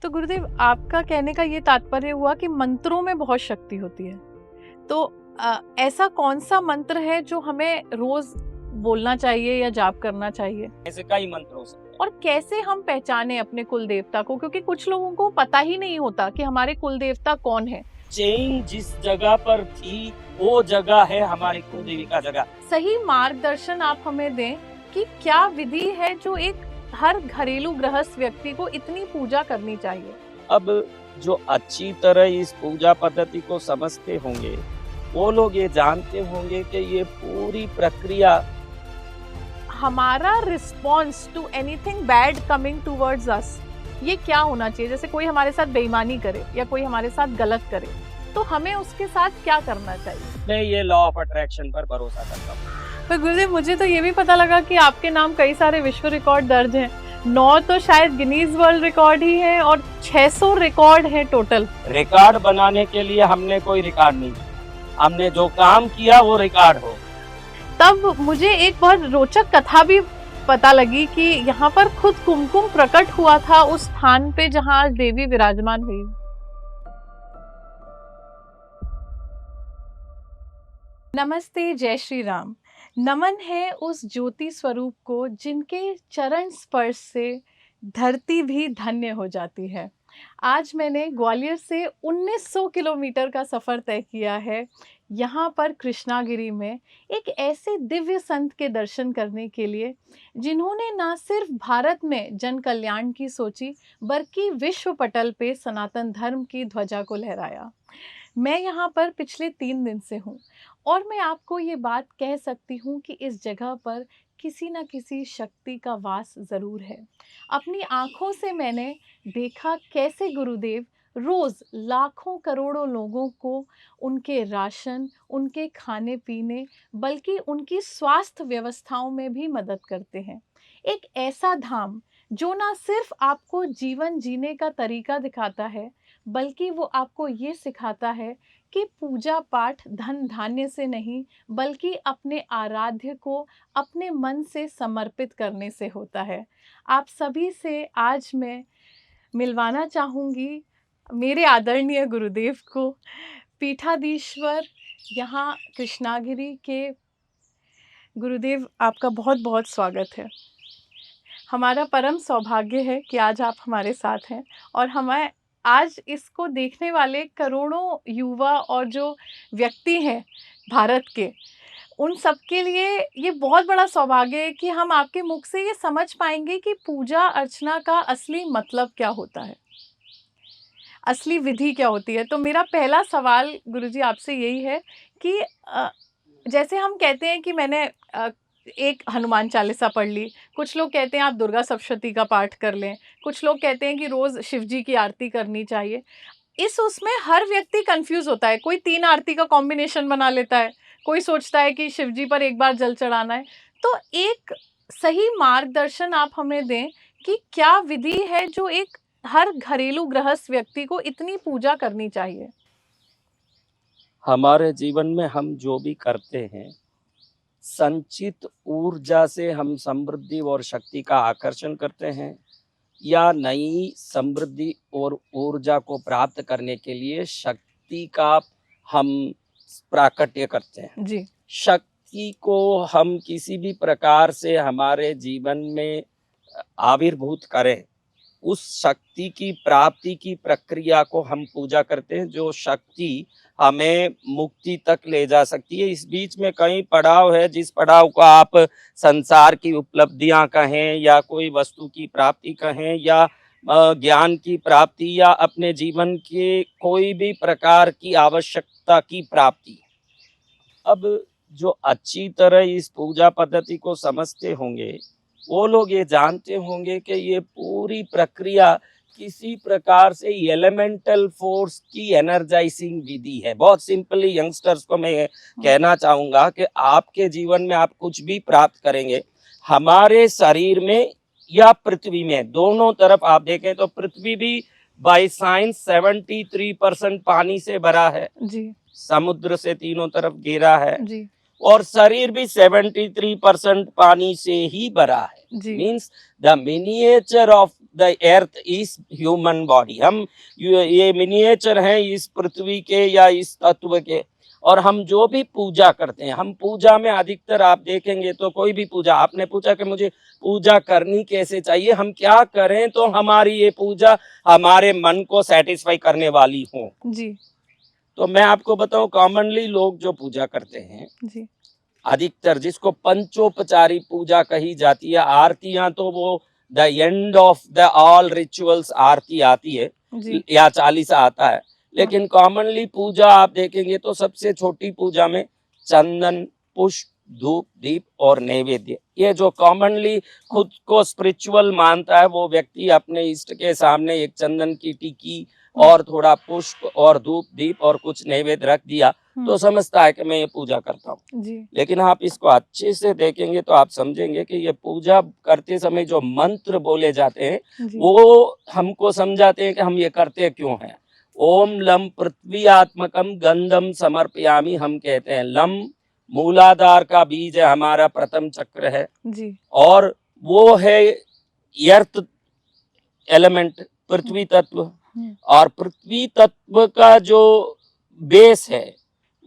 तो गुरुदेव, आपका कहने का ये तात्पर्य हुआ कि मंत्रों में बहुत शक्ति होती है। तो ऐसा कौन सा मंत्र है जो हमें रोज बोलना चाहिए या जाप करना चाहिए? ऐसे कई मंत्र हो सकते हैं। और कैसे हम पहचाने अपने कुल देवता को, क्योंकि कुछ लोगों को पता ही नहीं होता कि हमारे कुल देवता कौन है। चेन जिस जगह पर थी वो जगह है हमारी कुलदेवी का जगह। सही मार्गदर्शन आप हमें दें कि क्या विधि है जो एक हर घरेलू गृहस्थ व्यक्ति को इतनी पूजा करनी चाहिए? अब जो अच्छी तरह इस पूजा पद्धति को समझते होंगे वो लोग ये जानते होंगे कि ये पूरी प्रक्रिया, हमारा response to anything bad coming towards us, ये क्या होना चाहिए? जैसे कोई हमारे साथ बेईमानी करे या कोई हमारे साथ गलत करे, तो हमें उसके साथ क्या करना चाहिए? मैं ये लॉ ऑफ अट्रैक्शन पर भरोसा करता हूँ। पर गुरुदेव, मुझे तो ये भी पता लगा कि आपके नाम कई सारे विश्व रिकॉर्ड दर्ज हैं। 9 तो शायद गिनीज वर्ल्ड रिकॉर्ड ही है और 600 रिकॉर्ड है टोटल। रिकॉर्ड बनाने के लिए हमने कोई रिकॉर्ड नहीं, हमने जो काम किया वो रिकॉर्ड हो। तब मुझे एक बहुत रोचक कथा भी पता लगी कि यहाँ पर खुद कुमकुम प्रकट हुआ था उस स्थान पे जहाँ आज देवी विराजमान हुई। नमस्ते, जय श्री राम। नमन है उस ज्योति स्वरूप को जिनके चरण स्पर्श से धरती भी धन्य हो जाती है। आज मैंने ग्वालियर से 1900 किलोमीटर का सफ़र तय किया है यहाँ पर कृष्णागिरी में एक ऐसे दिव्य संत के दर्शन करने के लिए जिन्होंने न सिर्फ भारत में जन कल्याण की सोची बल्कि विश्व पटल पे सनातन धर्म की ध्वजा को लहराया। मैं यहाँ पर पिछले 3 दिन से हूँ और मैं आपको ये बात कह सकती हूँ कि इस जगह पर किसी न किसी शक्ति का वास ज़रूर है। अपनी आँखों से मैंने देखा कैसे गुरुदेव रोज़ लाखों करोड़ों लोगों को उनके राशन, उनके खाने पीने, बल्कि उनकी स्वास्थ्य व्यवस्थाओं में भी मदद करते हैं। एक ऐसा धाम जो ना सिर्फ आपको जीवन जीने का तरीका दिखाता है, बल्कि वो आपको ये सिखाता है कि पूजा पाठ धन धान्य से नहीं बल्कि अपने आराध्य को अपने मन से समर्पित करने से होता है। आप सभी से आज मैं मिलवाना चाहूँगी मेरे आदरणीय गुरुदेव को। पीठाधीश्वर यहाँ कृष्णागिरी के गुरुदेव, आपका बहुत बहुत स्वागत है। हमारा परम सौभाग्य है कि आज आप हमारे साथ हैं और हमें आज इसको देखने वाले करोड़ों युवा और जो व्यक्ति हैं भारत के, उन सब के लिए ये बहुत बड़ा सौभाग्य है कि हम आपके मुख से ये समझ पाएंगे कि पूजा अर्चना का असली मतलब क्या होता है, असली विधि क्या होती है। तो मेरा पहला सवाल गुरुजी आपसे यही है कि जैसे हम कहते हैं कि मैंने एक हनुमान चालीसा पढ़ ली, कुछ लोग कहते हैं आप दुर्गा सप्तशती का पाठ कर लें, कुछ लोग कहते हैं कि रोज़ शिव जी की आरती करनी चाहिए। उसमें हर व्यक्ति कंफ्यूज होता है। कोई 3 आरती का कॉम्बिनेशन बना लेता है, कोई सोचता है कि शिव जी पर एक बार जल चढ़ाना है। तो एक सही मार्गदर्शन आप हमें दें कि क्या विधि है जो एक हर घरेलू गृहस्थ व्यक्ति को इतनी पूजा करनी चाहिए? हमारे जीवन में हम जो भी करते हैं, संचित ऊर्जा से हम समृद्धि और शक्ति का आकर्षण करते हैं या नई समृद्धि और ऊर्जा को प्राप्त करने के लिए शक्ति का हम प्राकट्य करते हैं। जी। शक्ति को हम किसी भी प्रकार से हमारे जीवन में आविर्भूत करें, उस शक्ति की प्राप्ति की प्रक्रिया को हम पूजा करते हैं, जो शक्ति हमें मुक्ति तक ले जा सकती है। इस बीच में कई पड़ाव है, जिस पड़ाव को आप संसार की उपलब्धियां कहें या कोई वस्तु की प्राप्ति कहें या ज्ञान की प्राप्ति या अपने जीवन के कोई भी प्रकार की आवश्यकता की प्राप्ति। अब जो अच्छी तरह इस पूजा पद्धति को समझते होंगे वो लोग ये जानते होंगे कि ये पूरी प्रक्रिया किसी प्रकार से एलिमेंटल फोर्स की एनर्जाइजिंग विधि है। बहुत सिंपली यंगस्टर्स को मैं कहना चाहूँगा कि आपके जीवन में आप कुछ भी प्राप्त करेंगे, हमारे शरीर में या पृथ्वी में, दोनों तरफ आप देखें तो पृथ्वी भी बाय साइंस 73% पानी से भरा है जी। समुद्र से तीनों तरफ घेरा है जी। और शरीर भी 73% पानी से ही भरा है। Means the miniature of the earth is human body. हम ये मिनिएचर हैं इस पृथ्वी के या इस तत्व के। और हम जो भी पूजा करते हैं, हम पूजा में अधिकतर आप देखेंगे तो कोई भी पूजा, आपने पूछा कि मुझे पूजा करनी कैसे चाहिए, हम क्या करें तो हमारी ये पूजा हमारे मन को सेटिस्फाई करने वाली हो। जी। तो मैं आपको बताऊं, कॉमनली लोग जो पूजा करते हैं, जी। अधिकतर जिसको पंचोपचारी पूजा कही जाती है, आरतियां तो वो the end of the all rituals आरती आती है जी। या चालीसा आता है। लेकिन कॉमनली पूजा आप देखेंगे तो सबसे छोटी पूजा में चंदन, पुष्प, धूप, दीप और नैवेद्य, ये जो कॉमनली खुद को स्पिरिचुअल मानता है वो व्यक्ति अपने इष्ट के सामने एक चंदन की टिक्की और थोड़ा पुष्प और धूप, दीप और कुछ नैवेद्य रख दिया तो समझता है कि मैं ये पूजा करता हूँ। जी। लेकिन आप इसको अच्छे से देखेंगे तो आप समझेंगे कि ये पूजा करते समय जो मंत्र बोले जाते हैं जी। वो हमको समझाते हैं कि हम ये करते क्यों हैं। ओम लम पृथ्वी आत्मकम गंधम समर्पयामि, हम कहते हैं। लम मूलाधार का बीज है, हमारा प्रथम चक्र है। जी। और वो है अर्थ एलिमेंट, पृथ्वी तत्व। और पृथ्वी तत्व का जो बेस है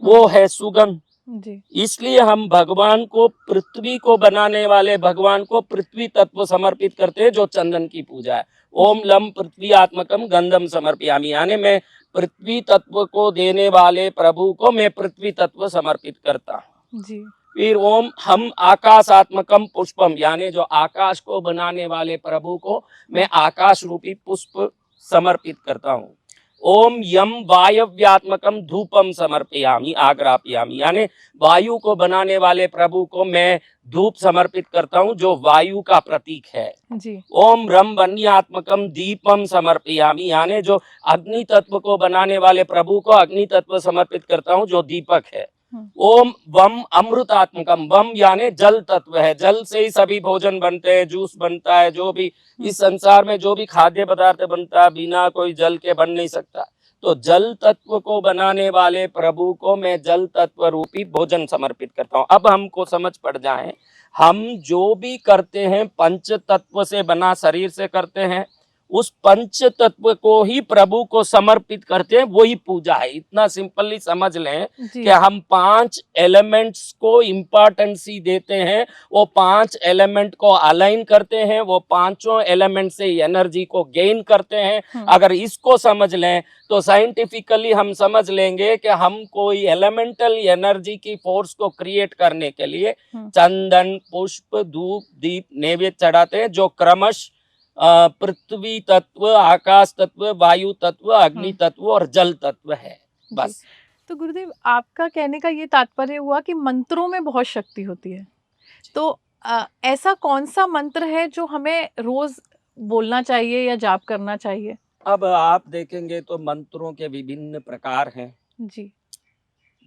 वो है सुगंध। जी। इसलिए हम भगवान को, पृथ्वी को बनाने वाले भगवान को पृथ्वी तत्व समर्पित करते हैं, जो चंदन की पूजा है। ओम लम पृथ्वी आत्मकम गंधम समर्पयामि, यानी मैं पृथ्वी तत्व को देने वाले प्रभु को मैं पृथ्वी तत्व समर्पित करता हूँ। जी। फिर ओम हम आकाशात्मकम पुष्पम, यानी जो आकाश को बनाने वाले प्रभु को मैं आकाश रूपी पुष्प समर्पित करता हूँ। ओम यम वायव्यात्मकम धूपम समर्पयामि आग्रापयामि, यानी वायु को बनाने वाले प्रभु को मैं धूप समर्पित करता हूँ, जो वायु का प्रतीक है। जी। ओम रम वन्यात्मकम दीपम समर्पयामि, यानी जो अग्नि तत्व को बनाने वाले प्रभु को अग्नि तत्व समर्पित करता हूँ, जो दीपक है। ओम वम अमृतात्मकम, वम यानी जल तत्व है, जल से ही सभी भोजन बनते हैं, जूस बनता है, जो भी इस संसार में जो भी खाद्य पदार्थ बनता है बिना कोई जल के बन नहीं सकता। तो जल तत्व को बनाने वाले प्रभु को मैं जल तत्व रूपी भोजन समर्पित करता हूँ। अब हमको समझ पड़ जाए, हम जो भी करते हैं पंच तत्व से बना शरीर से करते हैं, उस पंच तत्व को ही प्रभु को समर्पित करते हैं, वही पूजा है। इतना सिंपली समझ लें कि हम 5 एलिमेंट्स को इम्पोर्टेंसी देते हैं, वो 5 एलिमेंट को अलाइन करते हैं, वो पांचों एलिमेंट से एनर्जी को गेन करते हैं। अगर इसको समझ लें तो साइंटिफिकली हम समझ लेंगे कि हम कोई एलिमेंटल एनर्जी की फोर्स को क्रिएट करने के लिए चंदन, पुष्प, धूप, दीप, नैवेद्य चढ़ाते हैं, जो क्रमश पृथ्वी तत्व, आकाश तत्व, वायु तत्व, अग्नि तत्व और जल तत्व है, बस। तो गुरुदेव, आपका कहने का ये तात्पर्य हुआ कि मंत्रों में बहुत शक्ति होती है। तो ऐसा कौन सा मंत्र है जो हमें रोज बोलना चाहिए या जाप करना चाहिए? अब आप देखेंगे तो मंत्रों के विभिन्न प्रकार हैं। जी।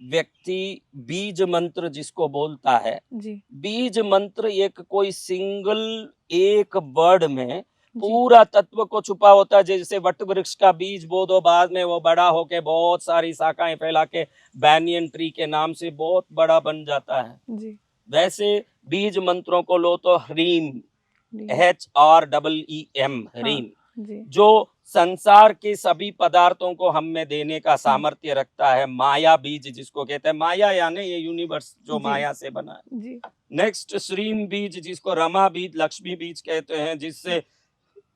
व्यक्ति बीज मंत्र जिसको बोलता है, जी। बीज मंत्र एक कोई सिंगल एक वर्ड में पूरा तत्व को छुपा होता है। जैसे वट वृक्ष का बीज बो दो, बाद में वो बड़ा होके बहुत सारी शाखाएं फैला के बैनियन ट्री के नाम से बहुत बड़ा बन जाता है। जी। वैसे बीज मंत्रों को लो तो ह्रीम, HREEM, ह्रीम, जो संसार के सभी पदार्थों को हम में देने का सामर्थ्य रखता है। माया बीज जिसको कहते हैं, माया यानी ये यूनिवर्स जो माया से बना है। नेक्स्ट श्रीम बीज जिसको रमा बीज, लक्ष्मी बीज कहते हैं, जिससे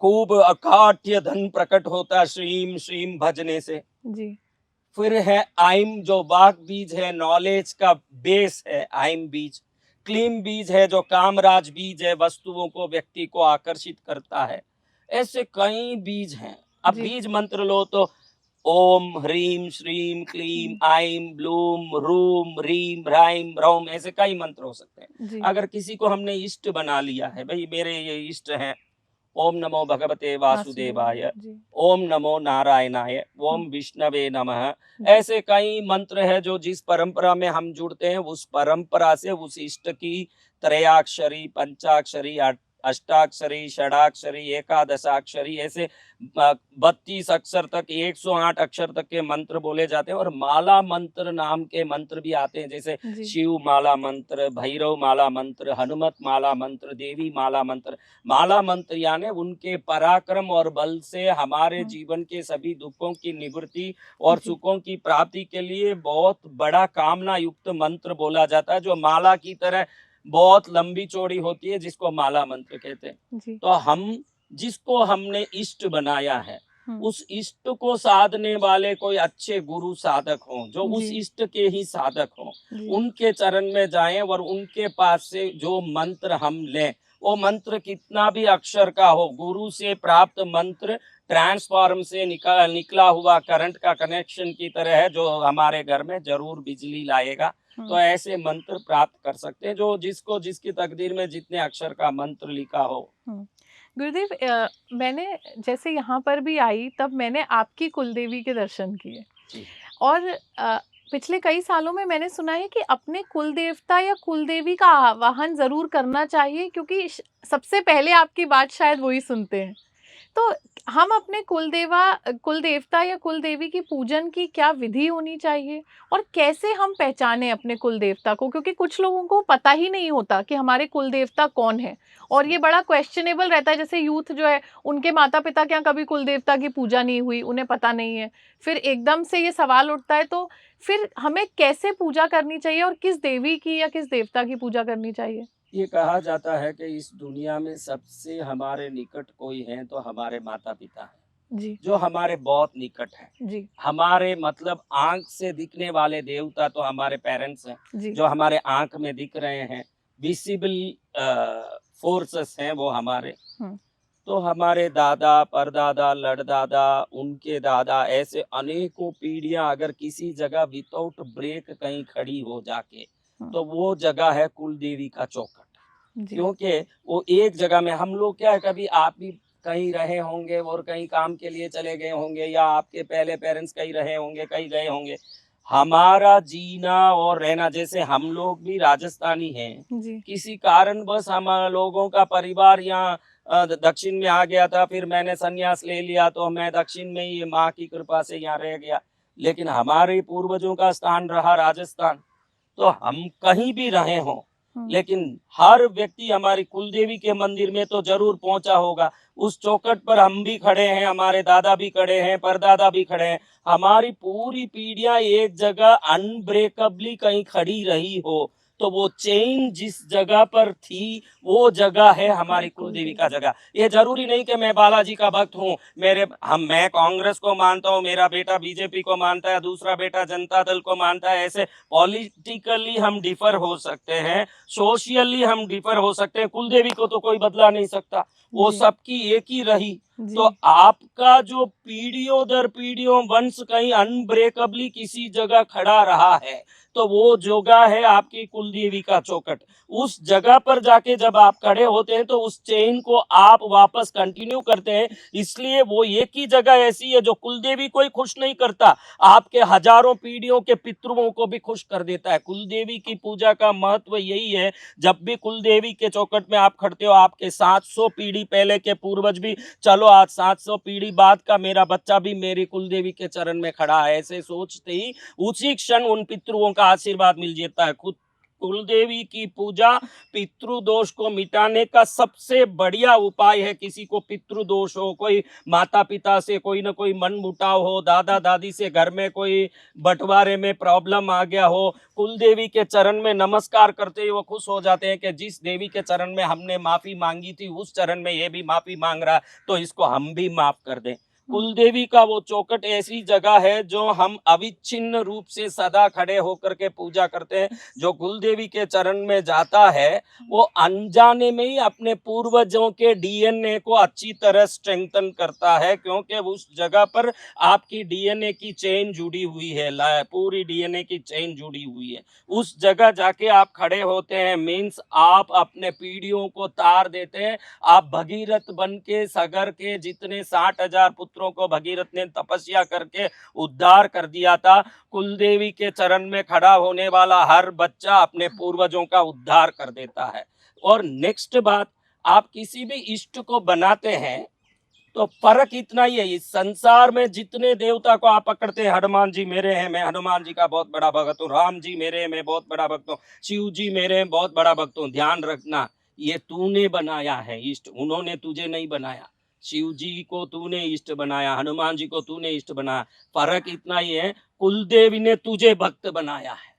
खूब अकाट्य धन प्रकट होता है श्रीम श्रीम भजने से। जी। फिर है आइम, जो वाक बीज है, नॉलेज का बेस है, आइम बीज। क्लीम बीज है जो कामराज बीज है, वस्तुओं को, व्यक्ति को आकर्षित करता है। ऐसे कई बीज हैं। अब बीज मंत्र लो तो ओम ह्रीम श्रीम क्लीम आइम ब्लूम रूम रीम राइम रौम, ऐसे कई मंत्र हो सकते हैं। अगर किसी को हमने इष्ट बना लिया है, भाई मेरे ये इष्ट हैं, ओम नमो भगवते वासुदेवाय, ओम नमो नारायणाय, ओम विष्णवे नमः, ऐसे कई मंत्र है जो जिस परंपरा में हम जुड़ते हैं उस परंपरा से उस इष्ट की त्रयाक्षरी, पंचाक्षरी, अष्टाक्षरी, षडाक्षरी, एकादशाक्षरी, ऐसे 32 अक्षर तक, 108 अक्षर तक के मंत्र बोले जाते हैं। और माला मंत्र नाम के मंत्र भी आते हैं, जैसे जी। शिव माला मंत्र, भैरव माला मंत्र, हनुमत माला मंत्र, देवी माला मंत्र। माला मंत्र यानी उनके पराक्रम और बल से हमारे जीवन के सभी दुखों की निवृत्ति और जी। सुखों की प्राप्ति के लिए बहुत बड़ा कामना युक्त मंत्र बोला जाता है, जो माला की तरह बहुत लंबी चौड़ी होती है, जिसको माला मंत्र कहते हैं। जी। तो हम जिसको हमने इष्ट बनाया है, हम्म। उस इष्ट को साधने वाले कोई अच्छे गुरु साधक हों, जो उस जी। इष्ट के ही साधक हों, जी। उनके चरण में जाएं और उनके पास से जो मंत्र हम लें, वो मंत्र कितना भी अक्षर का हो, गुरु से प्राप्त मंत्र ट्रांसफॉर्म से निकला हुआ करंट का कनेक्शन की तरह है, जो हमारे घर में जरूर बिजली लाएगा। तो ऐसे मंत्र प्राप्त कर सकते हैं, जो जिसको जिसकी तकदीर में जितने अक्षर का मंत्र लिखा हो। गुरुदेव, मैंने जैसे यहाँ पर भी आई तब मैंने आपकी कुलदेवी के दर्शन किए। जी। और पिछले कई सालों में मैंने सुना है कि अपने कुल देवता या कुलदेवी का आवाहन जरूर करना चाहिए, क्योंकि सबसे पहले आपकी बात शायद वही सुनते हैं। तो हम अपने कुल देवता या कुल देवी की पूजन की क्या विधि होनी चाहिए, और कैसे हम पहचाने अपने कुल देवता को, क्योंकि कुछ लोगों को पता ही नहीं होता कि हमारे कुल देवता कौन है। और ये बड़ा क्वेश्चनेबल रहता है, जैसे यूथ जो है उनके माता पिता क्या कभी कुल देवता की पूजा नहीं हुई, उन्हें पता नहीं है, फिर एकदम से ये सवाल उठता है। तो फिर हमें कैसे पूजा करनी चाहिए और किस देवी की या किस देवता की पूजा करनी चाहिए? ये कहा जाता है कि इस दुनिया में सबसे हमारे निकट कोई है तो हमारे माता पिता हैं, जी। जो हमारे बहुत निकट है। जी। हमारे मतलब आंख से दिखने वाले देवता तो हमारे पेरेंट्स हैं, जी। जो हमारे आंख में दिख रहे हैं, विजिबल फोर्सेस हैं वो हमारे। तो हमारे दादा, परदादा, लड़दादा, उनके दादा, ऐसे अनेकों पीढ़ियां अगर किसी जगह विदाउट ब्रेक कहीं खड़ी हो जाके, तो वो जगह है कुल देवी का चौखट। क्योंकि वो एक जगह में, हम लोग क्या है, कभी आप भी कहीं रहे होंगे और कहीं काम के लिए चले गए होंगे, या आपके पहले पेरेंट्स कहीं रहे होंगे, कहीं गए होंगे। हमारा जीना और रहना, जैसे हम लोग भी राजस्थानी हैं, किसी कारणवश हम लोगों का परिवार यहाँ दक्षिण में आ गया था, फिर मैंने संन्यास ले लिया, तो मैं दक्षिण में ही माँ की कृपा से यहाँ रह गया। लेकिन हमारे पूर्वजों का स्थान रहा राजस्थान। तो हम कहीं भी रहे हों, लेकिन हर व्यक्ति हमारी कुलदेवी के मंदिर में तो जरूर पहुंचा होगा। उस चौखट पर हम भी खड़े हैं, हमारे दादा भी खड़े हैं, परदादा भी खड़े हैं। हमारी पूरी पीढ़ियां एक जगह अनब्रेकबली कहीं खड़ी रही हो, तो वो चेन जिस जगह पर थी वो जगह है हमारी कुलदेवी का जगह। ये जरूरी नहीं कि मैं बालाजी का भक्त हूँ, मैं कांग्रेस को मानता हूँ, मेरा बेटा बीजेपी को मानता है, दूसरा बेटा जनता दल को मानता है। ऐसे पॉलिटिकली हम डिफर हो सकते हैं, सोशियली हम डिफर हो सकते हैं, कुलदेवी को तो कोई बदला नहीं सकता, वो सबकी एक ही रही। तो आपका जो पीढ़ियों दर पीढ़ियों वंश कहीं अनब्रेकबली किसी जगह खड़ा रहा है, तो वो जगह है आपकी कुलदेवी का चौखट। उस जगह पर जाके जब आप खड़े होते हैं, तो उस चेन को आप वापस कंटिन्यू करते हैं। इसलिए वो एक ही जगह ऐसी है जो कुलदेवी को ही खुश नहीं करता, आपके हजारों पीढ़ियों के पितरों को भी खुश कर देता है। कुलदेवी की पूजा का महत्व यही है, जब भी कुलदेवी के चौखट में आप खड़ते हो, आपके 700 पीढ़ी पहले के पूर्वज भी, चलो आज 700 पीढ़ी बाद का मेरा बच्चा भी मेरी कुलदेवी के चरण में खड़ा है, ऐसे सोचते ही उसी क्षण उन पितरों का आशीर्वाद मिल जाता है। खुद कुलदेवी की पूजा पितृदोष को मिटाने का सबसे बढ़िया उपाय है। किसी को पितृदोष हो, कोई माता पिता से कोई ना कोई मन मुटाव हो, दादा दादी से घर में कोई बंटवारे में प्रॉब्लम आ गया हो, कुलदेवी के चरण में नमस्कार करते ही वो खुश हो जाते हैं कि जिस देवी के चरण में हमने माफी मांगी थी, उस चरण में ये भी माफी मांग रहा है, तो इसको हम भी माफ कर दें। कुलदेवी का वो चौखट ऐसी जगह है जो हम अविच्छिन्न रूप से सदा खड़े होकर के पूजा करते हैं। जो कुलदेवी के चरण में जाता है, वो अनजाने में ही अपने पूर्वजों के डीएनए को अच्छी तरह स्ट्रेंथन करता है, क्योंकि उस जगह पर आपकी डीएनए की चेन जुड़ी हुई है, पूरी डीएनए की चेन जुड़ी हुई है। उस जगह जाके आप खड़े होते हैं, मीन्स आप अपने पीढ़ियों को तार देते हैं। आप भगीरथ बन के सागर के जितने 60,000 पुत्रों को भगीरथ ने तपस्या करके उद्धार कर दिया था, कुलदेवी के चरण में खड़ा होने वाला हर बच्चा अपने पूर्वजों का उद्धार कर देता है। और नेक्स्ट बात, आप किसी भी इष्ट को बनाते हैं तो फर्क इतना ही है, इस संसार में जितने देवता को आप पकड़ते हैं, हनुमान जी मेरे हैं, मैं हनुमान जी का बहुत बड़ा भक्त हूँ, राम जी मेरे हैं, मैं बहुत बड़ा भक्त हूँ, शिव जी मेरे हैं, बहुत बड़ा भक्त हूँ। ध्यान रखना, ये तूने बनाया है इष्ट, उन्होंने तुझे नहीं बनाया। शिव जी को तूने इष्ट बनाया, हनुमान जी को तूने इष्ट बनाया। फर्क इतना ही है, कुलदेवी ने तुझे भक्त बनाया है,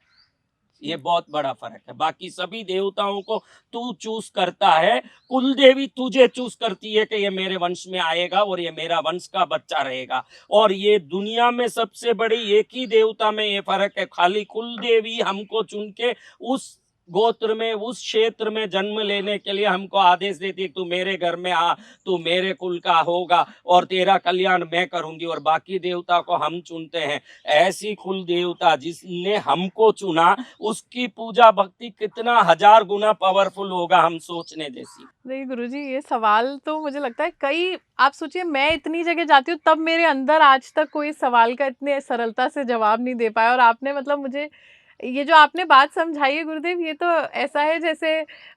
ये बहुत बड़ा फर्क है। बाकी सभी देवताओं को तू चूज करता है, कुल देवी तुझे चूज करती है कि ये मेरे वंश में आएगा और ये मेरा वंश का बच्चा रहेगा। और ये दुनिया में सबसे बड़ी एक ही देवता में ये फर्क है, खाली कुल देवी हमको चुन के उस गोत्र में, उस क्षेत्र में जन्म लेने के लिए हमको आदेश देती है, तू मेरे घर में आ, तू मेरे कुल का होगा और तेरा कल्याण मैं करूंगी। और बाकी देवता को हम चुनते हैं। ऐसी कुल देवता जिसने हमको चुना, उसकी पूजा भक्ति कितना हजार गुना पावरफुल होगा, हम सोचने जैसी। नहीं गुरुजी, ये सवाल तो मुझे लगता है कई, आप सोचिए मैं इतनी जगह जाती हूँ तब मेरे अंदर आज तक कोई सवाल का इतने सरलता से जवाब नहीं दे पाया। और आपने मतलब मुझे ये जो आपने बात समझाई है गुरुदेव, ये तो ऐसा है जैसे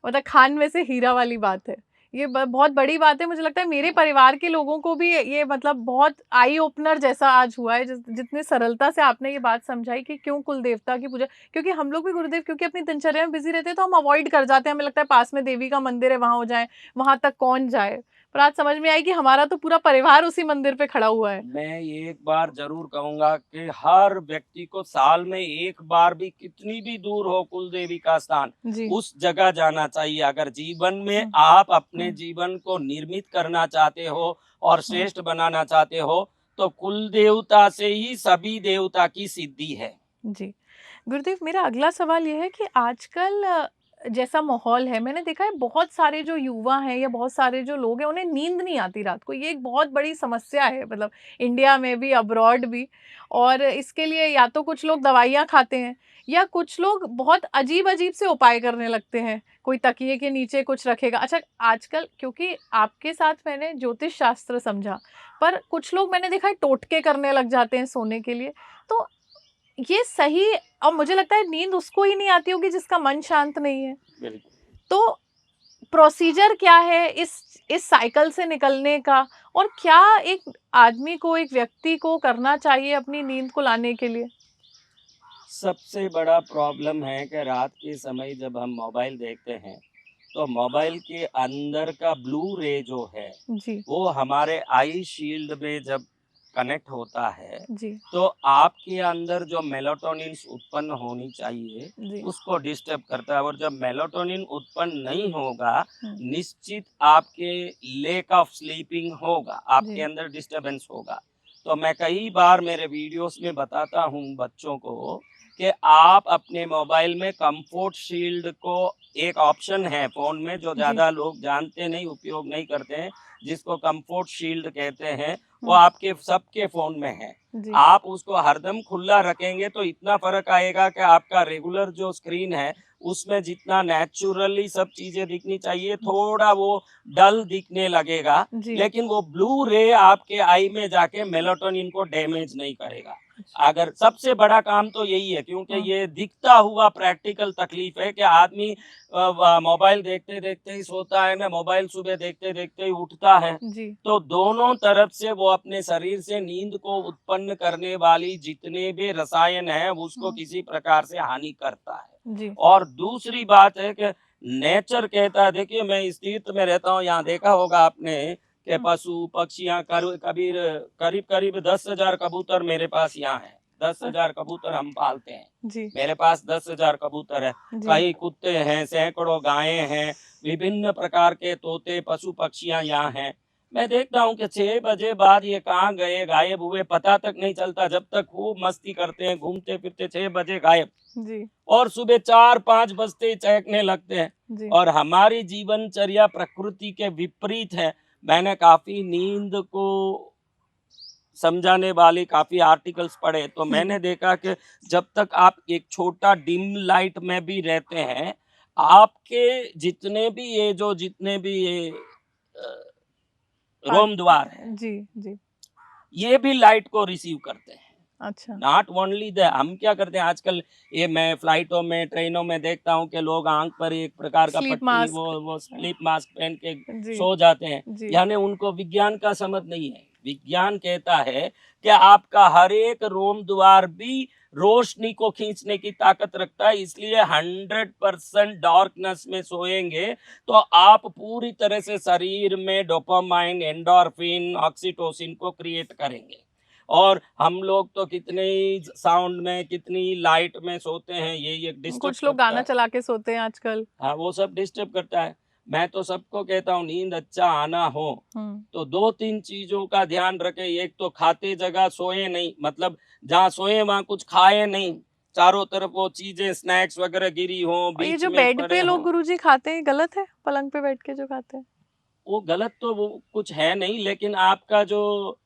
मतलब खान में से हीरा वाली बात है। ये बहुत बड़ी बात है। मुझे लगता है मेरे परिवार के लोगों को भी ये मतलब बहुत आई ओपनर जैसा आज हुआ है, जितने सरलता से आपने ये बात समझाई कि क्यों कुल देवता की पूजा। क्योंकि हम लोग भी गुरुदेव क्योंकि अपनी दिनचर्या में बिजी रहते हैं तो हम अवॉइड कर जाते हैं, हमें लगता है पास में देवी का मंदिर है वहां हो जाए, वहां तक कौन जाए। पर आज समझ में आई कि हमारा तो पूरा परिवार उसी मंदिर पे खड़ा हुआ है। मैं एक बार जरूर कहूंगा कि हर व्यक्ति को साल में एक बार भी, कितनी भी दूर हो कुल देवी का स्थान, जी। उस जगह जाना चाहिए। अगर जीवन में हम्म, आप अपने हम्म, जीवन को निर्मित करना चाहते हो और हम्म, श्रेष्ठ बनाना चाहते हो, तो कुल देवता से ही सभी देवता की सिद्धि है। जी। गुरुदेव, मेरा अगला सवाल ये है कि आजकल जैसा माहौल है, मैंने देखा है बहुत सारे जो युवा हैं या बहुत सारे जो लोग हैं उन्हें नींद नहीं आती रात को। ये एक बहुत बड़ी समस्या है, मतलब इंडिया में भी अब्रॉड भी। और इसके लिए या तो कुछ लोग दवाइयाँ खाते हैं या कुछ लोग बहुत अजीब अजीब से उपाय करने लगते हैं। कोई तकिए के नीचे कुछ रखेगा। अच्छा, आजकल क्योंकि आपके साथ मैंने ज्योतिष शास्त्र समझा, पर कुछ लोग मैंने देखा है टोटके करने लग जाते हैं सोने के लिए। तो ये सही, और मुझे लगता है नींद उसको ही नहीं आती होगी जिसका मन शांत नहीं है। बिल्कुल। तो प्रोसीजर क्या है इस साइकिल से निकलने का, और क्या एक आदमी को, एक व्यक्ति को करना चाहिए अपनी नींद को लाने के लिए? सबसे बड़ा प्रॉब्लम है कि रात के समय जब हम मोबाइल देखते हैं, तो मोबाइल के अंदर का ब्लू रे जो है, जी। वो हमारे आई शील्ड में जब कनेक्ट होता है, जी। तो आपके अंदर जो मेलाटोनिन उत्पन्न होनी चाहिए, जी। उसको डिस्टर्ब करता है। और जब मेलाटोनिन उत्पन्न नहीं होगा, हम्म, निश्चित आपके लेक ऑफ स्लीपिंग होगा, आपके जी। अंदर डिस्टर्बेंस होगा। तो मैं कई बार मेरे वीडियोस में बताता हूँ बच्चों को कि आप अपने मोबाइल में कंफर्ट शील्ड को, एक ऑप्शन है फ़ोन में जो जी। ज़्यादा लोग जानते नहीं, उपयोग नहीं करते हैं, जिसको कंफर्ट शील्ड कहते हैं, वो हम्म, आपके सबके फ़ोन में है। जी। आप उसको हरदम खुला रखेंगे तो इतना फ़र्क आएगा कि आपका रेगुलर जो स्क्रीन है, उसमें जितना नेचुरली सब चीज़ें दिखनी चाहिए, थोड़ा वो डल दिखने लगेगा, जी। लेकिन वो ब्लू रे आपके आई में जाके मेलाटोनिन को डैमेज नहीं करेगा। अच्छा। अगर सबसे बड़ा काम तो यही है, क्योंकि हाँ। ये दिखता हुआ प्रैक्टिकल तकलीफ है कि आदमी मोबाइल देखते देखते ही सोता है ना, मोबाइल सुबह देखते देखते ही उठता है। जी। तो दोनों तरफ से वो अपने शरीर से नींद को उत्पन्न करने वाली जितने भी रसायन हैं, उसको हम्म, किसी प्रकार से हानि करता है। जी। और दूसरी बात है कि नेचर कहता है, देखिए मैं इस तीर्थ में रहता हूँ, यहाँ देखा होगा आपने कि हम्म, पशु पक्षियाँ कबीर करीब करीब 10,000 कबूतर मेरे पास यहाँ है। अ- 10,000 कबूतर हम पालते हैं। जी। मेरे पास 10,000 कबूतर है। जी। कई कुत्ते हैं, सैकड़ों गायें हैं, विभिन्न प्रकार के तोते पशु पक्षियां यहाँ हैं। मैं देखता हूँ कि 6 बजे बाद ये कहाँ गए, गायब हुए, पता तक नहीं चलता। जब तक खूब मस्ती करते हैं, घूमते फिरते, 6 बजे गायब, जी। और सुबह 4-5 बजते ही चहकने लगते हैं। जी। और हमारी जीवनचर्या प्रकृति के विपरीत है। मैंने काफी नींद को समझाने वाले काफी आर्टिकल्स पढ़े, तो जी। मैंने देखा कि जब तक आप एक छोटा डिम लाइट में भी रहते हैं, आपके जितने भी ये पार्ट। रोम द्वार है, जी। जी। ये भी लाइट को रिसीव करते हैं। अच्छा। नॉट ओनली द, हम क्या करते हैं आजकल, ये मैं फ्लाइटों में ट्रेनों में देखता हूँ कि लोग आंख पर एक प्रकार का स्लीप पट्टी, मास्क। वो स्लीप मास्क पहन के जी, सो जाते हैं। जी। यानी उनको विज्ञान का समझ नहीं है। विज्ञान कहता है कि आपका हर एक रोम द्वार भी रोशनी को खींचने की ताकत रखता है, इसलिए 100% डार्कनेस में सोएंगे तो आप पूरी तरह से शरीर में डोपामाइन, एंडोर्फिन, ऑक्सीटोसिन को क्रिएट करेंगे। और हम लोग तो कितने ही साउंड में, कितनी लाइट में सोते हैं, ये डिस्टर्ब कुछ लोग करता गाना है। चला के सोते हैं आजकल। हाँ, वो सब डिस्टर्ब करता है। मैं तो सबको कहता हूँ, नींद अच्छा आना हो हुँ। तो 2-3 चीज़ों का ध्यान रखें। एक तो खाते जगह सोए नहीं, मतलब जहाँ सोए वहाँ कुछ खाए नहीं। चारों तरफ वो चीज़ें स्नैक्स वगैरह गिरी हों, और ये बीच जो में बेड पड़े पे लोग हों। गुरुजी खाते हैं, गलत है? पलंग पे बैठ के जो खाते हैं? वो गलत तो वो कुछ है नहीं, लेकिन आपका जो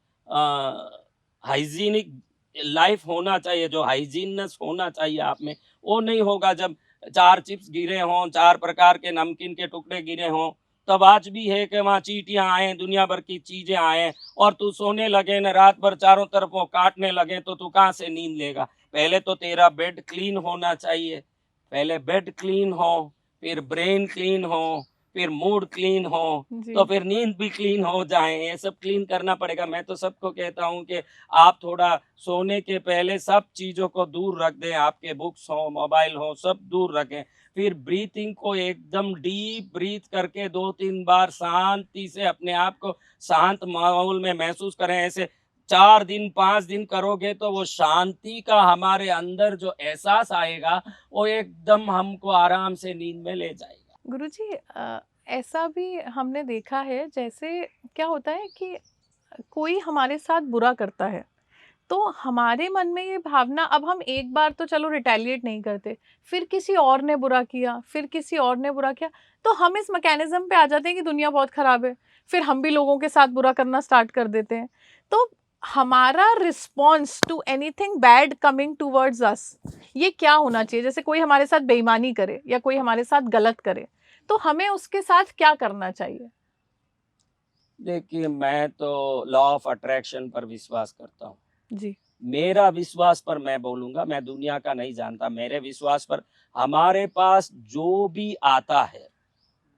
हाइजीनिक लाइफ होना चाहिए, जो हाइजीननेस होना चाहिए आप में, वो नहीं होगा। जब 4 चिप्स गिरे हों, 4 प्रकार के नमकीन के टुकड़े गिरे हों, तब आज भी है कि वहाँ चींटियाँ आएँ, दुनिया भर की चीज़ें आएँ और तू सोने लगे न, रात भर चारों तरफ वो काटने लगे, तो तू कहाँ से नींद लेगा? पहले तो तेरा बेड क्लीन होना चाहिए। पहले बेड क्लीन हो, फिर ब्रेन क्लीन हो, फिर मूड क्लीन हो, तो जी। फिर नींद भी क्लीन हो जाए। ये सब क्लीन करना पड़ेगा। मैं तो सबको कहता हूँ कि आप थोड़ा सोने के पहले सब चीज़ों को दूर रख दें, आपके बुक्स हों, मोबाइल हो, सब दूर रखें। फिर ब्रीथिंग को एकदम डीप ब्रीथ करके 2-3 बार शांति से अपने आप को शांत माहौल में महसूस करें। ऐसे 4 दिन, 5 दिन करोगे तो वो शांति का हमारे अंदर जो एहसास आएगा, वो एकदम हमको आराम से नींद में ले जाएगा। गुरुजी ऐसा भी हमने देखा है, जैसे क्या होता है कि कोई हमारे साथ बुरा करता है, तो हमारे मन में ये भावना, अब हम एक बार तो चलो रिटेलिएट नहीं करते, फिर किसी और ने बुरा किया, फिर किसी और ने बुरा किया, तो हम इस मैकेनिज्म पे आ जाते हैं कि दुनिया बहुत खराब है, फिर हम भी लोगों के साथ बुरा करना स्टार्ट कर देते हैं। तो हमारा response to anything bad coming towards us, ये क्या होना चाहिए? जैसे कोई हमारे साथ बेईमानी करे या कोई हमारे साथ गलत करे, तो हमें उसके साथ क्या करना चाहिए? देखिए, मैं तो लॉ ऑफ अट्रैक्शन पर विश्वास करता हूँ। जी। मेरा विश्वास पर मैं बोलूँगा, मैं दुनिया का नहीं जानता। मेरे विश्वास पर हमारे पास जो भी आता है,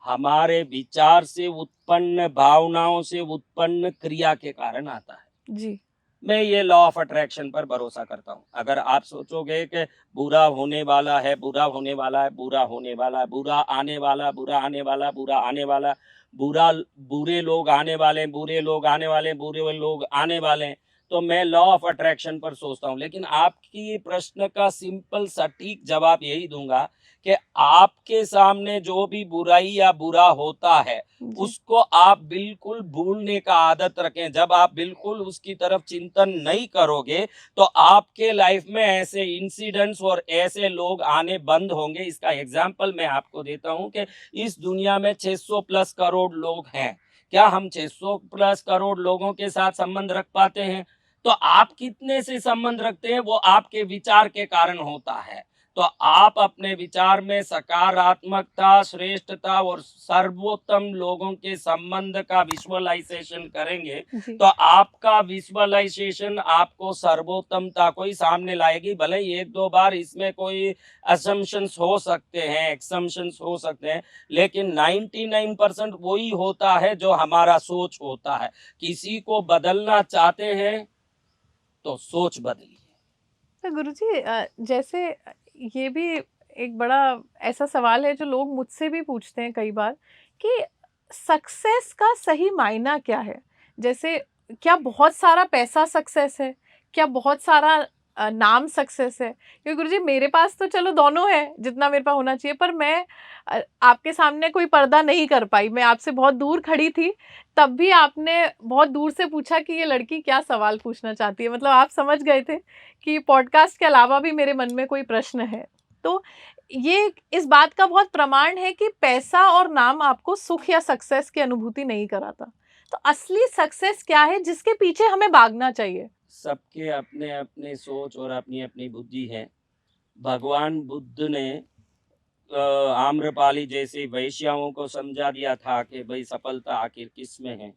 हमारे विचार से उत्पन्न, भावनाओं से उत्पन्न क्रिया के कारण आता है। जी। मैं ये लॉ ऑफ अट्रैक्शन पर भरोसा करता हूँ। अगर आप सोचोगे कि बुरा होने वाला है, बुरा होने वाला है, बुरा होने वाला है, बुरा आने वाला, बुरा आने वाला, बुरा आने वाला, बुरा बुरे लोग आने वाले, बुरे लोग आने वाले, बुरे लोग आने वाले हैं, तो मैं लॉ ऑफ अट्रैक्शन पर सोचता हूँ। लेकिन आपकी प्रश्न का सिंपल सटीक जवाब यही दूँगा कि आपके सामने जो भी बुराई या बुरा होता है, जी। उसको आप बिल्कुल भूलने का आदत रखें। जब आप बिल्कुल उसकी तरफ चिंतन नहीं करोगे, तो आपके लाइफ में ऐसे इंसिडेंट्स और ऐसे लोग आने बंद होंगे। इसका एग्जाम्पल मैं आपको देता हूँ कि इस दुनिया में 600 प्लस करोड़ लोग हैं। क्या हम 600 प्लस करोड़ लोगों के साथ संबंध रख पाते हैं? तो आप कितने से संबंध रखते हैं, वो आपके विचार के कारण होता है। तो आप अपने विचार में सकारात्मकता, श्रेष्ठता और सर्वोत्तम लोगों के संबंध का विजुअलाइजेशन करेंगे, जी। तो आपका विजुअलाइजेशन आपको सर्वोत्तमता को ही सामने लाएगी। भले ही 1-2 बार इसमें कोई असम्पशंस हो सकते हैं, एक्सम्पशंस हो सकते हैं, लेकिन 99% वही होता है जो हमारा सोच होता है। किसी को बदलना चाहते हैं, तो सोच बदलिए। तो गुरुजी जैसे ये भी एक बड़ा ऐसा सवाल है जो लोग मुझसे भी पूछते हैं कई बार, कि सक्सेस का सही मायना क्या है? जैसे क्या बहुत सारा पैसा सक्सेस है? क्या बहुत सारा नाम सक्सेस है? क्योंकि गुरुजी मेरे पास तो चलो दोनों है, जितना मेरे पास होना चाहिए, पर मैं आपके सामने कोई पर्दा नहीं कर पाई। मैं आपसे बहुत दूर खड़ी थी, तब भी आपने बहुत दूर से पूछा कि ये लड़की क्या सवाल पूछना चाहती है। मतलब आप समझ गए थे कि पॉडकास्ट के अलावा भी मेरे मन में कोई प्रश्न है। तो ये इस बात का बहुत प्रमाण है कि पैसा और नाम आपको सुख या सक्सेस की अनुभूति नहीं कराता। तो असली सक्सेस क्या है जिसके पीछे हमें भागना चाहिए? सबके अपने-अपने सोच और अपनी-अपनी बुद्धि है। भगवान बुद्ध ने आम्रपाली जैसी वेश्याओं को समझा दिया था कि भाई सफलता आखिर किस में है।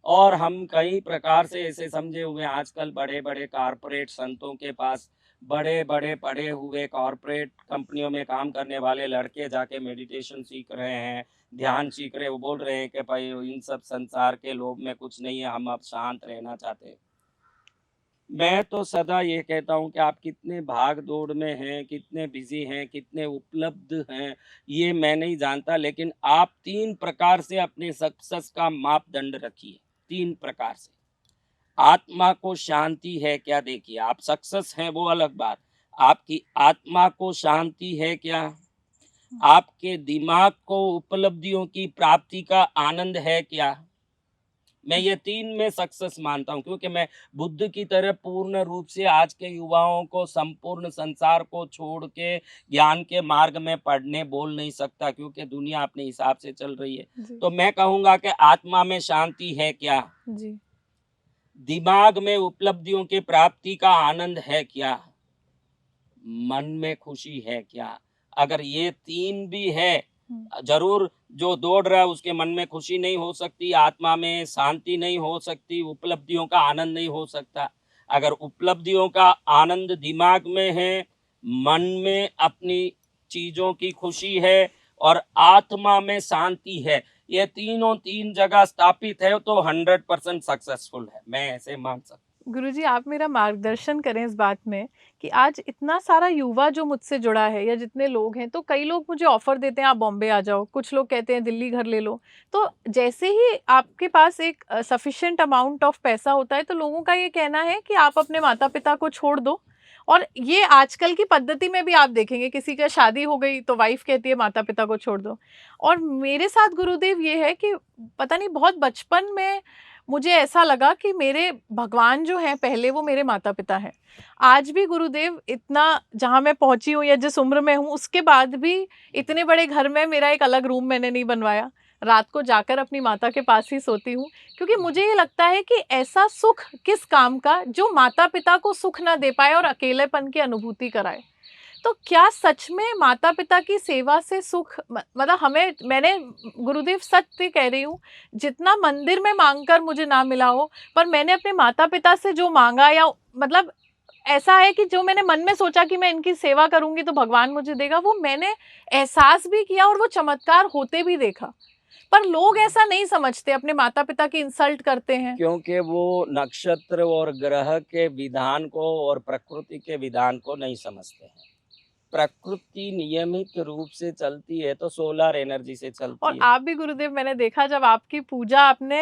और हम कई प्रकार से ऐसे समझे हुए हैं, आजकल बड़े बड़े कारपोरेट संतों के पास बड़े बड़े पढ़े हुए कॉरपोरेट कंपनियों में काम करने वाले लड़के जाके मेडिटेशन सीख रहे हैं, ध्यान सीख रहे हैं। वो बोल रहे हैं कि भाई इन सब संसार के लोभ में कुछ नहीं है, हम अब शांत रहना चाहते हैं। मैं तो सदा ये कहता हूँ कि आप कितने भाग दौड़ में हैं, कितने बिजी हैं, कितने उपलब्ध हैं, ये मैं नहीं जानता, लेकिन आप 3 प्रकार से अपने सक्सेस का मापदंड रखिए। 3 प्रकार से। आत्मा को शांति है क्या? देखिए, आप सक्सेस हैं वो अलग बात। आपकी आत्मा को शांति है क्या? आपके दिमाग को उपलब्धियों की प्राप्ति का आनंद है क्या? मैं ये 3 में सक्सेस मानता हूँ, क्योंकि मैं बुद्ध की तरह पूर्ण रूप से आज के युवाओं को संपूर्ण संसार को छोड़ के ज्ञान के मार्ग में पढ़ने बोल नहीं सकता, क्योंकि दुनिया अपने हिसाब से चल रही है। जी। तो मैं कहूँगा कि आत्मा में शांति है क्या? जी। दिमाग में उपलब्धियों की प्राप्ति का आनंद है क्या? मन में खुशी है क्या? अगर ये 3 भी है, जरूर जो दौड़ रहा है उसके मन में खुशी नहीं हो सकती, आत्मा में शांति नहीं हो सकती, उपलब्धियों का आनंद नहीं हो सकता। अगर उपलब्धियों का आनंद दिमाग में है, मन में अपनी चीजों की खुशी है और आत्मा में शांति है, ये तीनों 3 जगह स्थापित है, तो 100% सक्सेसफुल है। मैं ऐसे मान सकता हूँ। गुरुजी, आप मेरा मार्गदर्शन करें इस बात में कि आज इतना सारा युवा जो मुझसे जुड़ा है या जितने लोग हैं, तो कई लोग मुझे ऑफर देते हैं आप बॉम्बे आ जाओ, कुछ लोग कहते हैं दिल्ली घर ले लो। तो जैसे ही आपके पास एक सफिशिएंट अमाउंट ऑफ पैसा होता है, तो लोगों का ये कहना है कि आप अपने माता पिता को छोड़ दो। और ये आजकल की पद्धति में भी आप देखेंगे, किसी का शादी हो गई तो वाइफ कहती है माता पिता को छोड़ दो। और मेरे साथ गुरुदेव ये है कि पता नहीं, बहुत बचपन में मुझे ऐसा लगा कि मेरे भगवान जो हैं पहले, वो मेरे माता पिता हैं। आज भी गुरुदेव, इतना जहाँ मैं पहुँची हूँ या जिस उम्र में हूँ, उसके बाद भी इतने बड़े घर में मेरा एक अलग रूम मैंने नहीं बनवाया। रात को जाकर अपनी माता के पास ही सोती हूँ, क्योंकि मुझे ये लगता है कि ऐसा सुख किस काम का जो माता पिता को सुख ना दे पाए और अकेलेपन की अनुभूति कराए। तो क्या सच में माता पिता की सेवा से सुख मतलब हमें, मैंने गुरुदेव सत्य कह रही हूँ, जितना मंदिर में मांगकर मुझे ना मिला हो, पर मैंने अपने माता पिता से जो मांगा, या मतलब ऐसा है कि जो मैंने मन में सोचा कि मैं इनकी सेवा करूंगी तो भगवान मुझे देगा, वो मैंने एहसास भी किया और वो चमत्कार होते भी देखा। पर लोग ऐसा नहीं समझते, अपने माता पिता की इंसल्ट करते हैं। क्योंकि वो नक्षत्र और ग्रह के विधान को और प्रकृति के विधान को नहीं समझते हैं। प्रकृति नियमित रूप से चलती है तो सोलर एनर्जी से चलती और है। आप भी गुरुदेव, मैंने देखा जब आपकी पूजा आपने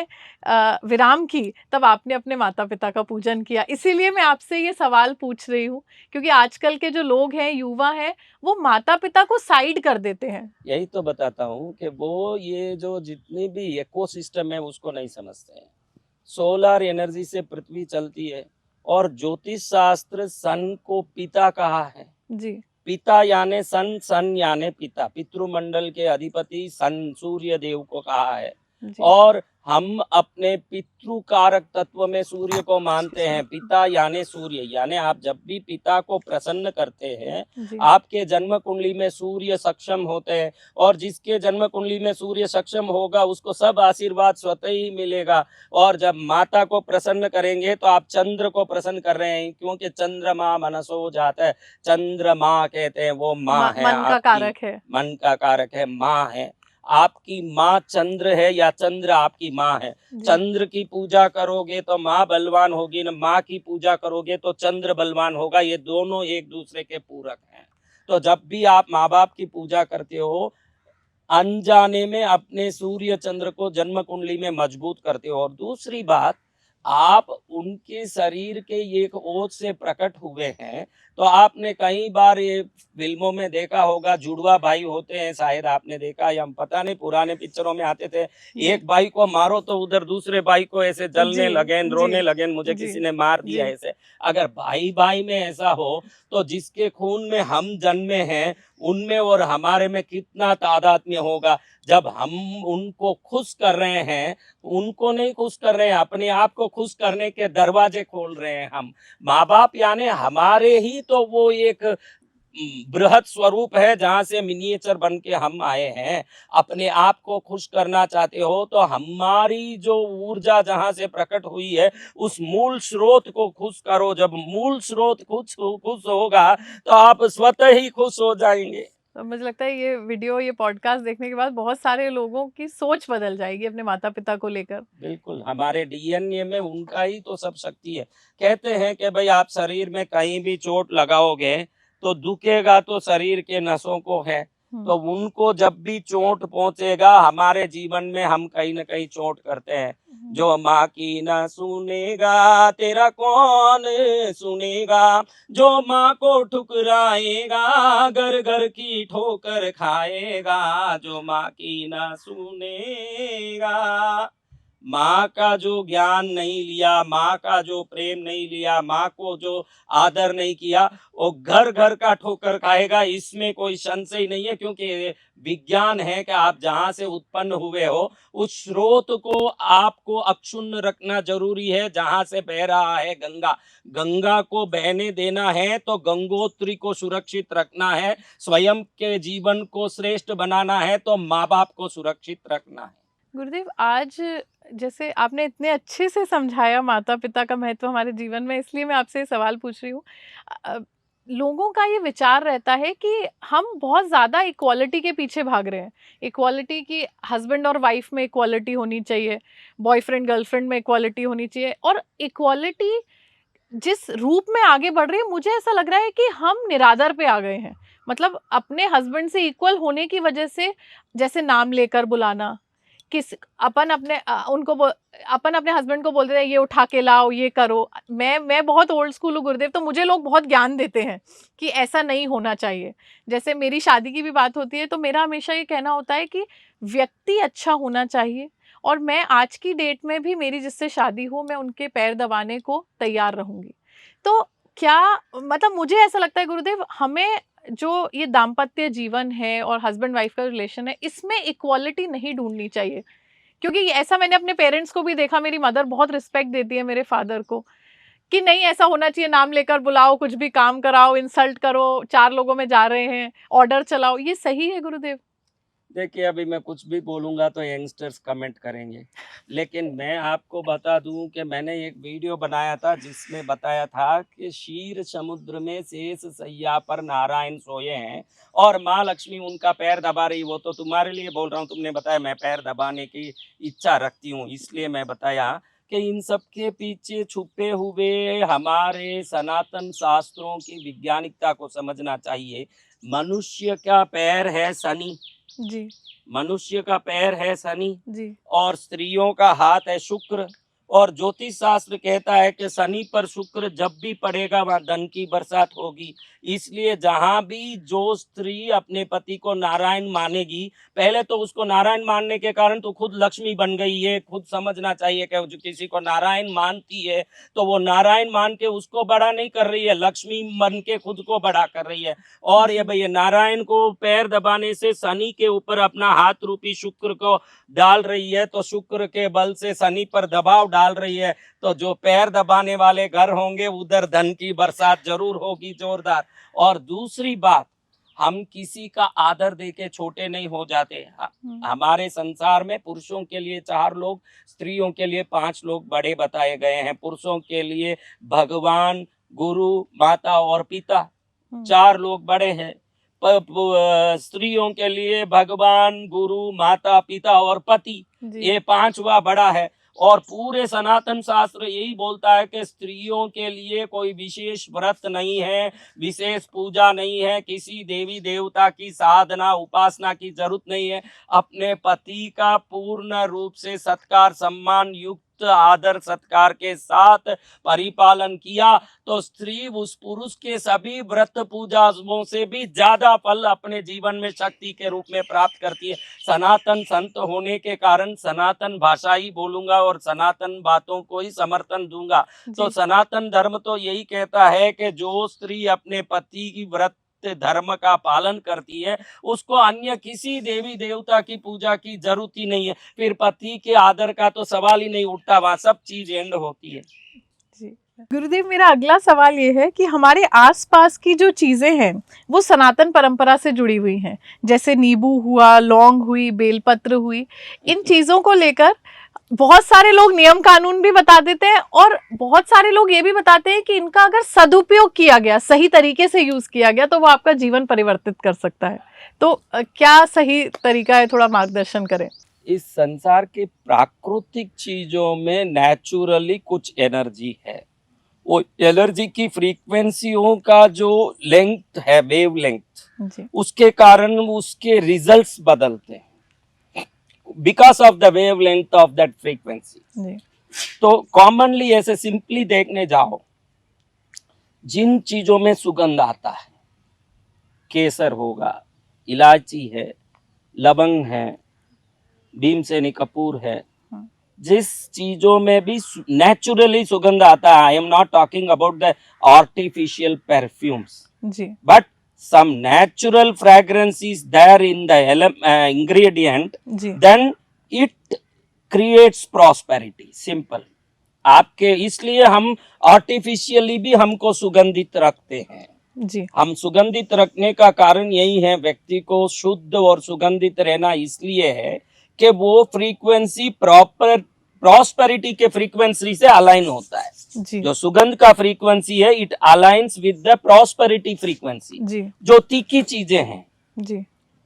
विराम की, तब आपने अपने माता पिता का पूजन किया। इसीलिए मैं आपसे ये सवाल पूछ रही हूँ, क्योंकि आजकल के जो लोग हैं, युवा हैं, वो माता पिता को साइड कर देते हैं। यही तो बताता हूँ कि वो ये जो जितनी भी इकोसिस्टम है उसको नहीं समझते हैं। सोलर एनर्जी से पृथ्वी चलती है और ज्योतिष शास्त्र सन को पिता कहा है। जी। पिता यानी सन, सन यानी पिता, पितृमंडल के अधिपति सन सूर्य देव को कहा है। जी। और हम अपने पितृ कारक तत्व में सूर्य को मानते हैं। पिता यानी सूर्य, यानी आप जब भी पिता को प्रसन्न करते हैं, जी। आपके जन्म कुंडली में सूर्य सक्षम होते हैं, और जिसके जन्म कुंडली में सूर्य सक्षम होगा उसको सब आशीर्वाद स्वतः ही मिलेगा। और जब माता को प्रसन्न करेंगे तो आप चंद्र को प्रसन्न कर रहे हैं, क्योंकि चंद्रमा मनसो जाता है। चंद्रमा कहते हैं वो माँ है, मन का आपकी कारक है। मन का कारक है, माँ है। आपकी माँ चंद्र है या चंद्र आपकी माँ है। चंद्र की पूजा करोगे तो माँ बलवान होगी, न माँ की पूजा करोगे तो चंद्र बलवान होगा। ये दोनों एक दूसरे के पूरक हैं। तो जब भी आप माँ बाप की पूजा करते हो, अनजाने में अपने सूर्य चंद्र को जन्म कुंडली में मजबूत करते हो। और दूसरी बात, आप उनके शरीर के एक ओज से प्रकट हुए हैं। तो आपने कई बार ये फिल्मों में देखा होगा, जुड़वा भाई होते हैं, शायद आपने देखा, या पता नहीं, पुराने पिक्चरों में आते थे, एक भाई को मारो तो उधर दूसरे भाई को ऐसे जलने लगे, रोने लगे, मुझे किसी ने मार दिया ऐसे। अगर भाई भाई में ऐसा हो तो जिसके खून में हम जन्मे हैं उनमें और हमारे में कितना तादात्म्य होगा। जब हम उनको खुश कर रहे हैं, उनको नहीं खुश कर रहे हैं, अपने आप को खुश करने के दरवाजे खोल रहे हैं हम। माँ बाप यानी हमारे ही तो वो एक बृहद स्वरूप है जहाँ से मिनिएचर बन के हम आए हैं। अपने आप को खुश करना चाहते हो तो हमारी जो ऊर्जा जहाँ से प्रकट हुई है उस मूल स्रोत को खुश करो। जब मूल स्रोत खुश होगा तो आप स्वतः ही खुश हो जाएंगे। तो मुझे लगता है ये वीडियो, ये पॉडकास्ट देखने के बाद बहुत सारे लोगों की सोच बदल जाएगी अपने माता पिता को लेकर। बिल्कुल, हमारे डीएनए में उनका ही तो सब शक्ति है। कहते हैं कि भाई आप शरीर में कहीं भी चोट लगाओगे तो दुखेगा तो शरीर के नसों को है। तो उनको जब भी चोट पहुंचेगा हमारे जीवन में हम कहीं न कहीं चोट करते हैं। जो माँ की न सुनेगा तेरा कौन सुनेगा, जो माँ को ठुकराएगा घर घर की ठोकर खाएगा, जो माँ की न सुनेगा। माँ का जो ज्ञान नहीं लिया, माँ का जो प्रेम नहीं लिया, माँ को जो आदर नहीं किया, वो घर घर का ठोकर खाएगा। इसमें कोई संशय नहीं है, क्योंकि विज्ञान है कि आप जहाँ से उत्पन्न हुए हो उस स्रोत को आपको अक्षुण्ण रखना जरूरी है। जहाँ से बह रहा है गंगा, गंगा को बहने देना है तो गंगोत्री को सुरक्षित रखना है। स्वयं के जीवन को श्रेष्ठ बनाना है तो माँ बाप को सुरक्षित रखना है। गुरुदेव, आज जैसे आपने इतने अच्छे से समझाया माता पिता का महत्व हमारे जीवन में, इसलिए मैं आपसे ये सवाल पूछ रही हूँ। लोगों का ये विचार रहता है कि हम बहुत ज़्यादा इक्वालिटी के पीछे भाग रहे हैं। इक्वालिटी की, हस्बैंड और वाइफ में इक्वालिटी होनी चाहिए, बॉयफ्रेंड गर्लफ्रेंड में इक्वालिटी होनी चाहिए, और इक्वालिटी जिस रूप में आगे बढ़ रही है, मुझे ऐसा लग रहा है कि हम निरादर पे आ गए हैं। मतलब अपने हस्बैंड से इक्वल होने की वजह से, जैसे नाम लेकर बुलाना, किस अपन अपने अपन अपने हस्बैंड को बोलते हैं ये उठा के लाओ, ये करो। मैं बहुत ओल्ड स्कूल हूँ गुरुदेव, तो मुझे लोग बहुत ज्ञान देते हैं कि ऐसा नहीं होना चाहिए। जैसे मेरी शादी की भी बात होती है तो मेरा हमेशा ये कहना होता है कि व्यक्ति अच्छा होना चाहिए, और मैं आज की डेट में भी मेरी जिससे शादी हो, मैं उनके पैर दबाने को तैयार रहूंगी। तो क्या, मतलब मुझे ऐसा लगता है गुरुदेव, हमें जो ये दाम्पत्य जीवन है और हस्बैंड वाइफ का रिलेशन है, इसमें इक्वालिटी नहीं ढूंढनी चाहिए। क्योंकि ऐसा मैंने अपने पेरेंट्स को भी देखा, मेरी मदर बहुत रिस्पेक्ट देती है मेरे फादर को, कि नहीं ऐसा होना चाहिए, नाम लेकर बुलाओ, कुछ भी काम कराओ, इंसल्ट करो, 4 लोगों में जा रहे हैं, ऑर्डर चलाओ। ये सही है गुरुदेव? देखिए, अभी मैं कुछ भी बोलूँगा तो यंगस्टर्स कमेंट करेंगे। लेकिन मैं आपको बता दूँ कि मैंने एक वीडियो बनाया था जिसमें बताया था कि क्षीर समुद्र में शेष शैया पर नारायण सोए हैं और माँ लक्ष्मी उनका पैर दबा रही। वो तो तुम्हारे लिए बोल रहा हूँ, तुमने बताया मैं पैर दबाने की इच्छा रखती हूँ, इसलिए मैं बताया कि इन सब के पीछे छुपे हुए हमारे सनातन शास्त्रों की वैज्ञानिकता को समझना चाहिए। मनुष्य का पैर है शनि, जी मनुष्य का पैर है शनि, जी और स्त्रियों का हाथ है शुक्र। और ज्योतिष शास्त्र कहता है कि शनि पर शुक्र जब भी पड़ेगा वहां धन की बरसात होगी। इसलिए जहां भी जो स्त्री अपने पति को नारायण मानेगी, पहले तो उसको नारायण मानने के कारण तो खुद लक्ष्मी बन गई है। खुद समझना चाहिए कि जो किसी को नारायण मानती है तो वो नारायण मान के उसको बड़ा नहीं कर रही है, लक्ष्मी बन के खुद को बड़ा कर रही है। और ये भैया नारायण को पैर दबाने से शनि के ऊपर अपना हाथ रूपी शुक्र को डाल रही है, तो शुक्र के बल से शनि पर दबाव डाल रही है। तो जो पैर दबाने वाले घर होंगे उधर धन की बरसात जरूर होगी जोरदार। और दूसरी बात, हम किसी का आदर देके छोटे नहीं हो जाते। हमारे संसार में पुरुषों के लिए 4 लोग, स्त्रियों के लिए 5 लोग बड़े बताए गए हैं। पुरुषों के लिए भगवान, गुरु, माता और पिता, 4 लोग बड़े हैं। स्त्रियों के लिए भगवान, गुरु, माता, पिता और पति, ये 5वां बड़ा है। और पूरे सनातन शास्त्र यही बोलता है कि स्त्रियों के लिए कोई विशेष व्रत नहीं है, विशेष पूजा नहीं है, किसी देवी देवता की साधना उपासना की जरूरत नहीं है। अपने पति का पूर्ण रूप से सत्कार, सम्मान युक्त आदर सत्कार के साथ परिपालन किया तो स्त्री उस पुरुष के सभी व्रत पूजाओं से भी ज्यादा फल अपने जीवन में शक्ति के रूप में प्राप्त करती है। सनातन संत होने के कारण सनातन भाषा ही बोलूंगा और सनातन बातों को ही समर्थन दूंगा। तो सनातन धर्म तो यही कहता है कि जो स्त्री अपने पति की व्रत धर्म का पालन करती है उसको अन्य किसी देवी देवता की पूजा की जरूरत ही नहीं है। फिर पति के आदर का तो सवाल ही नहीं उठता, वहां सब चीज एंड होती है। जी, गुरुदेव, मेरा अगला सवाल ये है कि हमारे आसपास की जो चीजें हैं वो सनातन परंपरा से जुड़ी हुई हैं, जैसे नींबू हुआ, लौंग हुई, बेलपत्र हुई। इन चीजों को लेकर बहुत सारे लोग नियम कानून भी बता देते हैं और बहुत सारे लोग ये भी बताते हैं कि इनका अगर सदुपयोग किया गया, सही तरीके से यूज किया गया, तो वो आपका जीवन परिवर्तित कर सकता है। तो क्या सही तरीका है, थोड़ा मार्गदर्शन करें। इस संसार के प्राकृतिक चीजों में नेचुरली कुछ एनर्जी है। वो एनर्जी की फ्रीक्वेंसियों का जो लेंथ है, वेव लेंथ, जी उसके कारण उसके रिजल्ट्स बदलते हैं, because of the wavelength of that frequency. जी तो कॉमनली ऐसे सिंपली देखने जाओ, जिन चीजों में सुगंध आता है, केसर होगा, इलायची है, लवंग है, भीमसेनी कपूर है, हाँ, जिस चीजों में भी नेचुरली सुगंध आता है, I am not talking about the artificial perfumes, जी but some natural fragrance is there in the ingredient, जी then it creates prosperity, simple। आपके इसलिए हम आर्टिफिशियली भी हमको सुगंधित रखते हैं। जी हम सुगंधित रखने का कारण यही है, व्यक्ति को शुद्ध और सुगंधित रहना इसलिए है कि वो फ्रीक्वेंसी प्रॉपर प्रॉस्पेरिटी के फ्रीक्वेंसी से अलाइन होता है। जी जो सुगंध का फ्रीक्वेंसी है, it aligns with the prosperity frequency. जी जो तीखी चीजें हैं, जी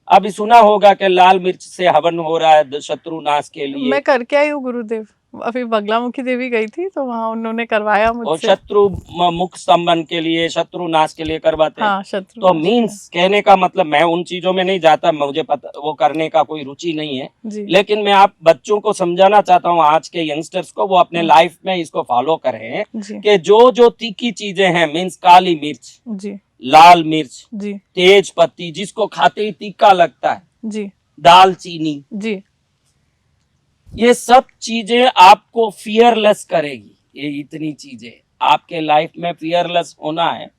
अभी सुना होगा कि लाल मिर्च से हवन हो रहा है शत्रु नाश के लिए, मैं करके आई हूँ गुरुदेव। अभी बगलामुखी देवी गई थी तो वहाँ उन्होंने करवाया और मुझसे। शत्रु मुख स्तंभन के लिए, शत्रु नाश के लिए करवाते हैं। हाँ, शत्रु तो नाश मीन्स कहने का मतलब, मैं उन चीजों में नहीं जाता, मुझे पता वो करने का कोई रुचि नहीं है, जी लेकिन मैं आप बच्चों को समझाना चाहता हूँ, आज के यंगस्टर्स को, वो अपने लाइफ में इसको फॉलो करें जी कि जो जो तीखी चीजें हैं, मीन्स काली मिर्च, जी लाल मिर्च, जी तेज पत्ती जिसको खाते ही तीखा लगता है, जी दालचीनी, जी ये सब चीजें आपको फियरलेस करेगी। ये इतनी चीजें आपके लाइफ में फियरलेस होना है,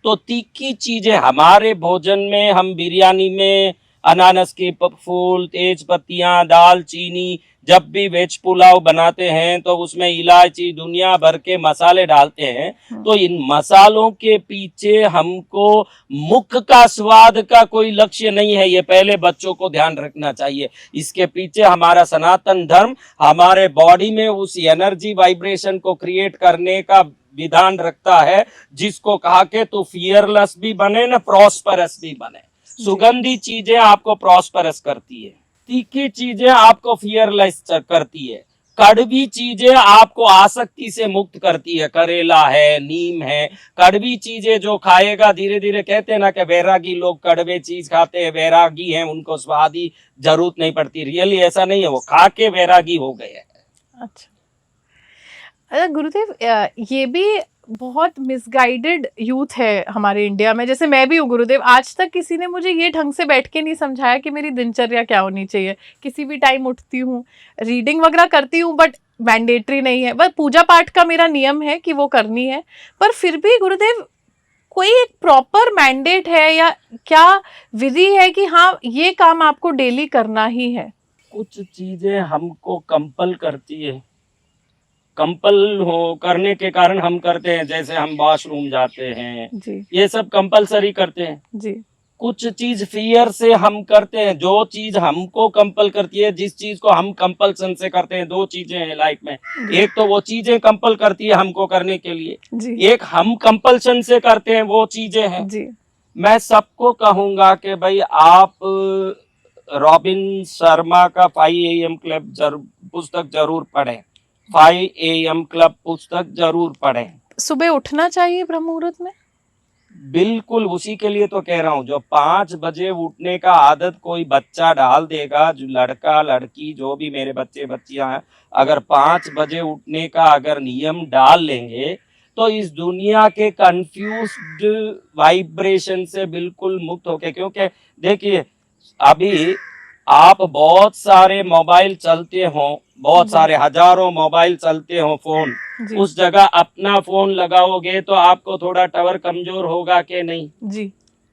तो तीखी चीजें हमारे भोजन में, हम बिरयानी में अनानास के फूल, तेज पत्तियां, दालचीनी, जब भी वेज पुलाव बनाते हैं तो उसमें इलायची, दुनिया भर के मसाले डालते हैं। तो इन मसालों के पीछे हमको मुख का स्वाद का कोई लक्ष्य नहीं है, ये पहले बच्चों को ध्यान रखना चाहिए। इसके पीछे हमारा सनातन धर्म हमारे बॉडी में उस एनर्जी वाइब्रेशन को क्रिएट करने का विधान रखता है, जिसको कहा के तो फियरलेस भी बने ना, प्रॉस्परस भी बने। सुगंधी चीजें आपको प्रॉस्परस करती है, तीखी चीजें आपको फियरलेस करती है, कड़वी चीजें आपको आसक्ति से मुक्त करती है। करेला है, नीम है, कड़वी चीजें जो खाएगा, धीरे धीरे कहते हैं ना कि वैरागी लोग कड़वे चीज खाते हैं, वैरागी हैं, उनको स्वादी जरूरत नहीं पड़ती। रियली ऐसा नहीं है, वो खा के वैरागी हो गए हैं। अच्छा। गुरुदेव, ये भी बहुत मिसगाइडेड यूथ है हमारे इंडिया में, जैसे मैं भी हूँ गुरुदेव। आज तक किसी ने मुझे ये ढंग से बैठ के नहीं समझाया कि मेरी दिनचर्या क्या होनी चाहिए। किसी भी टाइम उठती हूँ, रीडिंग वगैरह करती हूँ, बट मैंडेटरी नहीं है। बस पूजा पाठ का मेरा नियम है कि वो करनी है, पर फिर भी गुरुदेव कोई एक प्रॉपर मैंडेट है या क्या विधि है कि हाँ ये काम आपको डेली करना ही है? कुछ चीजें हमको कंपल करती है, कंपल हो करने के कारण हम करते हैं, जैसे हम वॉशरूम जाते हैं, जी ये सब कंपलसरी करते हैं। जी कुछ चीज फियर से हम करते हैं, जो चीज हमको कंपल करती है, जिस चीज को हम कंपल्सन से करते हैं। दो चीजें हैं लाइफ में, एक तो वो चीजें कंपल करती है हमको करने के लिए, जी एक हम कंपल्सन से करते हैं, वो चीजें हैं। जी मैं सबको कहूंगा कि भाई आप रॉबिन शर्मा का 5 AM क्लब पुस्तक जरूर पढ़ें, 5 AM क्लब पुस्तक जरूर पढ़ें। सुबह उठना चाहिए ब्रह्म मुहूर्त में? बिल्कुल, उसी के लिए तो कह रहा हूँ। जो 5 बजे उठने का आदत कोई बच्चा डाल देगा, जो लड़का लड़की जो भी मेरे बच्चे बच्चियां हैं, अगर 5 बजे उठने का अगर नियम डाल लेंगे तो इस दुनिया के कंफ्यूज्ड वाइब्रेशन से बिल्कुल मुक्त होके, क्योंकि देखिए अभी आप बहुत सारे मोबाइल चलते हो, बहुत सारे हजारों मोबाइल चलते हो, फोन, जी उस जगह अपना फोन लगाओगे तो आपको थोड़ा टावर कमजोर होगा कि नहीं? जी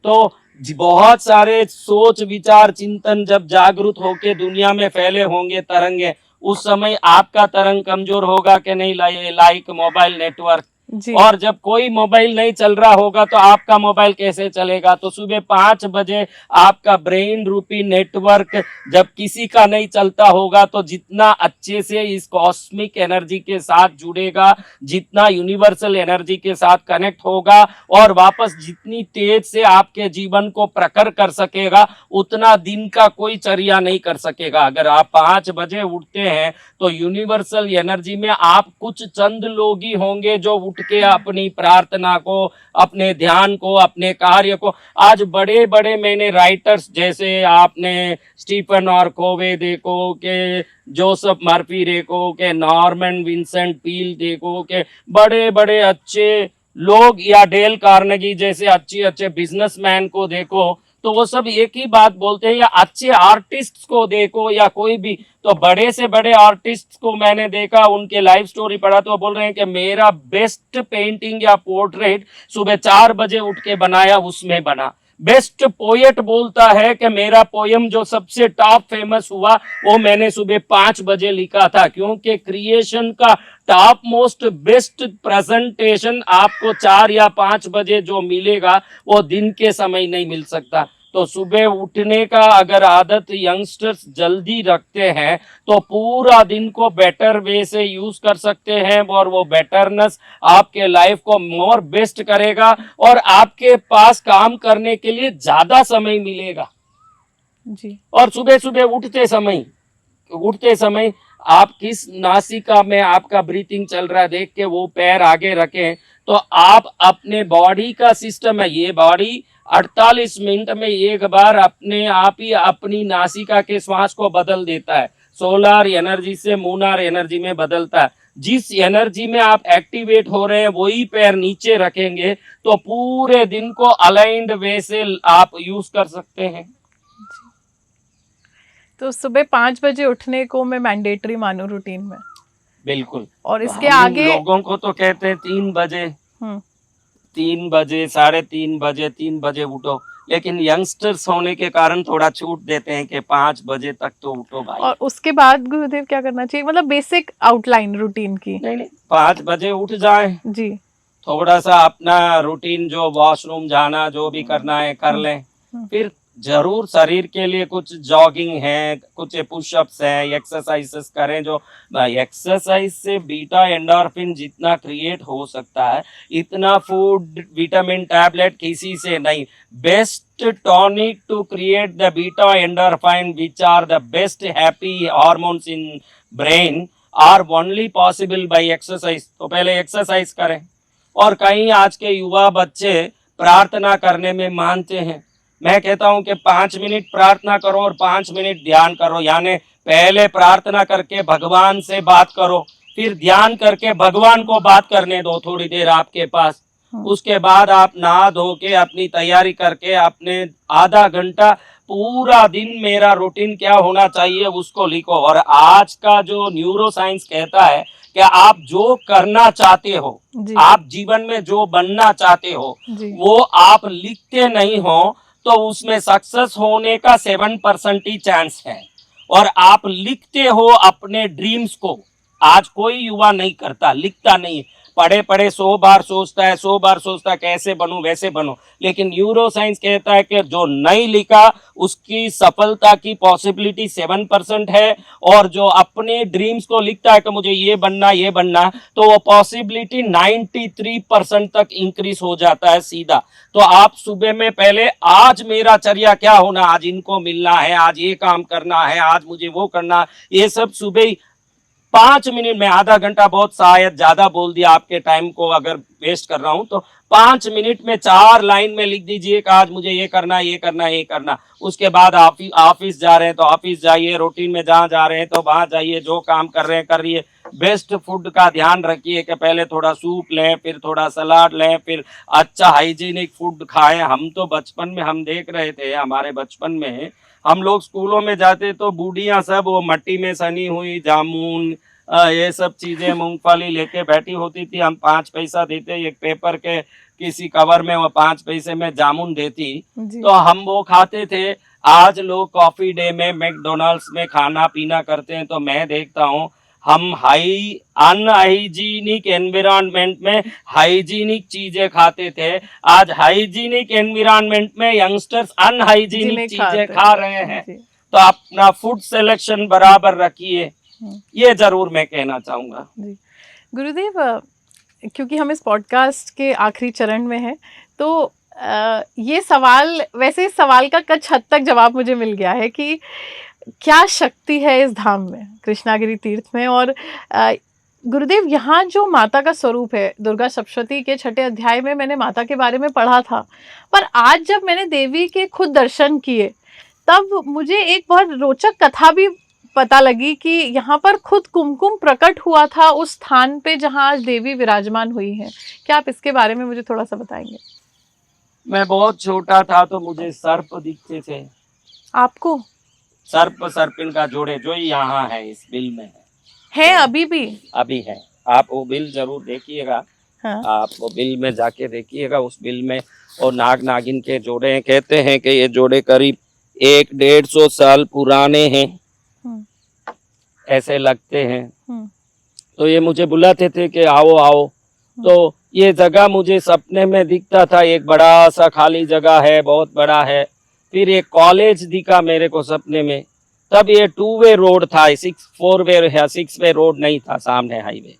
तो बहुत सारे सोच विचार चिंतन जब जागरूक होके दुनिया में फैले होंगे, तरंगे, उस समय आपका तरंग कमजोर होगा कि नहीं? लाइक मोबाइल नेटवर्क, जी। और जब कोई मोबाइल नहीं चल रहा होगा तो आपका मोबाइल कैसे चलेगा? तो सुबह 5 बजे आपका ब्रेन रूपी नेटवर्क जब किसी का नहीं चलता होगा तो जितना अच्छे से इस कॉस्मिक एनर्जी के साथ जुड़ेगा, जितना यूनिवर्सल एनर्जी के साथ कनेक्ट होगा और वापस जितनी तेज से आपके जीवन को प्रखर कर सकेगा, उतना दिन का कोई चर्या नहीं कर सकेगा। अगर आप 5 बजे उठते हैं तो यूनिवर्सल एनर्जी में आप कुछ चंद लोग ही होंगे जो उठ के अपनी प्रार्थना को, अपने ध्यान को, अपने कार्य को, आज बड़े बड़े मैंने राइटर्स जैसे आपने स्टीफन और कोवे देखो के, जोसेफ मर्फी देखो के, नॉर्मन विंसेंट पील देखो के, बड़े बड़े अच्छे लोग, या डेल कार्नेगी जैसे अच्छे अच्छे बिजनेसमैन को देखो, तो वो सब एक ही बात बोलते हैं। या अच्छे आर्टिस्ट को देखो या कोई भी, तो बड़े से बड़े आर्टिस्ट को मैंने देखा, उनके लाइफ स्टोरी पढ़ा तो वो बोल रहे हैं कि मेरा बेस्ट पेंटिंग या पोर्ट्रेट सुबह 4 बजे उठ के बनाया, उसमें बना। बेस्ट पोएट बोलता है कि मेरा पोयम जो सबसे टॉप फेमस हुआ वो मैंने सुबह 5 बजे लिखा था, क्योंकि क्रिएशन का टॉप मोस्ट बेस्ट प्रेजेंटेशन आपको 4 या 5 बजे जो मिलेगा वो दिन के समय नहीं मिल सकता। तो सुबह उठने का अगर आदत यंगस्टर्स जल्दी रखते हैं तो पूरा दिन को बेटर वे से यूज कर सकते हैं और वो बेटरनेस आपके लाइफ को मोर बेस्ट करेगा और आपके पास काम करने के लिए ज्यादा समय मिलेगा। जी। और सुबह सुबह उठते समय आप किस नासिका में आपका ब्रीथिंग चल रहा है देख के वो पैर आगे रखें, तो आप अपने बॉडी का सिस्टम है, ये बॉडी 48 मिनट में एक बार अपने आप ही अपनी नासिका के श्वास को बदल देता है, सोलर एनर्जी से मूनर एनर्जी में बदलता है। जिस एनर्जी में आप एक्टिवेट हो रहे हैं वही पैर नीचे रखेंगे तो पूरे दिन को अलाइंड वे से आप यूज कर सकते हैं। तो सुबह 5 बजे उठने को मैं मैंडेटरी मानूं रूटीन में। बिल्कुल। और तो इसके हम आगे लोगों को तो कहते हैं 3 बजे, 3 बजे, 3:30 बजे, 3 बजे उठो, लेकिन यंगस्टर्स होने के कारण थोड़ा छूट देते हैं कि 5 बजे तक तो उठो भाई। और उसके बाद गुरुदेव क्या करना चाहिए, मतलब बेसिक आउटलाइन रूटीन की? नहीं, 5 बजे उठ जाए, जी। थोड़ा सा अपना रूटीन जो वॉशरूम जाना जो भी करना है कर लें, फिर जरूर शरीर के लिए कुछ जॉगिंग है, कुछ पुशअप्स है, एक्सरसाइजेस करें। जो एक्सरसाइज से बीटा एंडोर्फिन जितना क्रिएट हो सकता है इतना फूड विटामिन टैबलेट किसी से नहीं। Best tonic to create the beta endorphin which are the best happy hormones in brain are only possible by exercise. तो पहले एक्सरसाइज करें। और कहीं आज के युवा बच्चे प्रार्थना करने में मानते हैं। मैं कहता हूं कि 5 मिनट प्रार्थना करो और 5 मिनट ध्यान करो, यानी पहले प्रार्थना करके भगवान से बात करो, फिर ध्यान करके भगवान को बात करने दो थोड़ी देर आपके पास। उसके बाद आप नहा धो के अपनी तैयारी करके अपने आधा घंटा पूरा दिन मेरा रूटीन क्या होना चाहिए उसको लिखो। और आज का जो न्यूरो साइंस कहता है कि आप जो करना चाहते हो, आप जीवन में जो बनना चाहते हो वो आप लिखते नहीं हो तो उसमें सक्सेस होने का 7% ही चांस है। और आप लिखते हो अपने ड्रीम्स को, आज कोई युवा नहीं करता, लिखता नहीं, पढ़े पढ़े 100 बार सोचता है, 100 बार सोचता है कैसे बनूं वैसे बनूं, लेकिन न्यूरो साइंस कहता है कि जो नहीं लिखा उसकी सफलता की पॉसिबिलिटी 7% है। और जो अपने ड्रीम्स को लिखता है कि मुझे ये बनना, तो वो पॉसिबिलिटी 93% तक इंक्रीज हो जाता है सीधा। तो आप सुबह में पहले आज मेरा चर्या क्या होना, आज इनको मिलना है, आज ये काम करना है, आज मुझे वो करना, ये सब सुबह ही 5 मिनट में, आधा घंटा बहुत शायद ज्यादा बोल दिया आपके टाइम को अगर वेस्ट कर रहा हूं, तो 5 मिनट में 4 लाइन में लिख दीजिए कि आज मुझे ये करना, ये करना, ये करना। उसके बाद ऑफिस जा रहे हैं तो ऑफिस जाइए, रूटीन में जहां जा रहे हैं तो वहां जाइए, जो काम कर रहे हैं करिए। बेस्ट फूड का ध्यान रखिए कि पहले थोड़ा सूप लें, फिर थोड़ा सलाद लें, फिर अच्छा हाइजीनिक फूड खाएं। हम तो बचपन में हम देख रहे थे, हमारे बचपन में हम लोग स्कूलों में जाते तो बूढ़ियां सब वो मट्टी में सनी हुई जामुन, ये सब चीजें, मूंगफली लेके बैठी होती थी। हम 5 पैसा देते, एक पेपर के किसी कवर में वो 5 पैसे में जामुन देती, तो हम वो खाते थे। आज लोग कॉफी डे में मैकडोनल्ड्स में खाना पीना करते हैं, तो मैं देखता हूँ हम अनहाइजीनिक एनवायरनमेंट में हाइजीनिक चीजें खाते थे। आज हाइजीनिक एनवायरनमेंट में यंगस्टर्स अनहाइजीनिक जिन्हें चीजें खाते खा रहे हैं। जी। तो अपना फूड सिलेक्शन बराबर रखिए, हम्म, ये जरूर मैं कहना चाहूंगा। जी गुरुदेव, क्योंकि हम इस पॉडकास्ट के आखिरी चरण में हैं, तो ये सवाल, वैसे इस सवाल का कुछ हद तक जवाब मुझे मिल गया है कि क्या शक्ति है इस धाम में, कृष्णागिरी तीर्थ में। और गुरुदेव, यहाँ जो माता का स्वरूप है, दुर्गा सप्तशती के 6 अध्याय में मैंने माता के बारे में पढ़ा था, पर आज जब मैंने देवी के खुद दर्शन किए, तब मुझे एक बहुत रोचक कथा भी पता लगी कि यहाँ पर खुद कुमकुम प्रकट हुआ था उस स्थान पे जहाँ आज देवी विराजमान हुई हैं। क्या आप इसके बारे में मुझे थोड़ा सा बताएंगे? मैं बहुत छोटा था तो मुझे सर्प दिखते थे। आपको? सर्प सर्पिन का जोड़े जो यहाँ है, इस बिल में है तो अभी भी? अभी है। आप वो बिल जरूर देखिएगा। हाँ। आप वो बिल में जाके देखिएगा, उस बिल में और नाग नागिन के जोड़े हैं। कहते हैं कि ये जोड़े करीब 100-150 साल पुराने हैं, ऐसे लगते हैं। तो ये मुझे बुलाते थे कि आओ आओ। तो ये जगह मुझे सपने में दिखता था, एक बड़ा सा खाली जगह है, बहुत बड़ा है। फिर एक कॉलेज दिखा मेरे को सपने में। तब ये 2 वे रोड था, 4 वे या 6 वे रोड नहीं था, सामने हाईवे।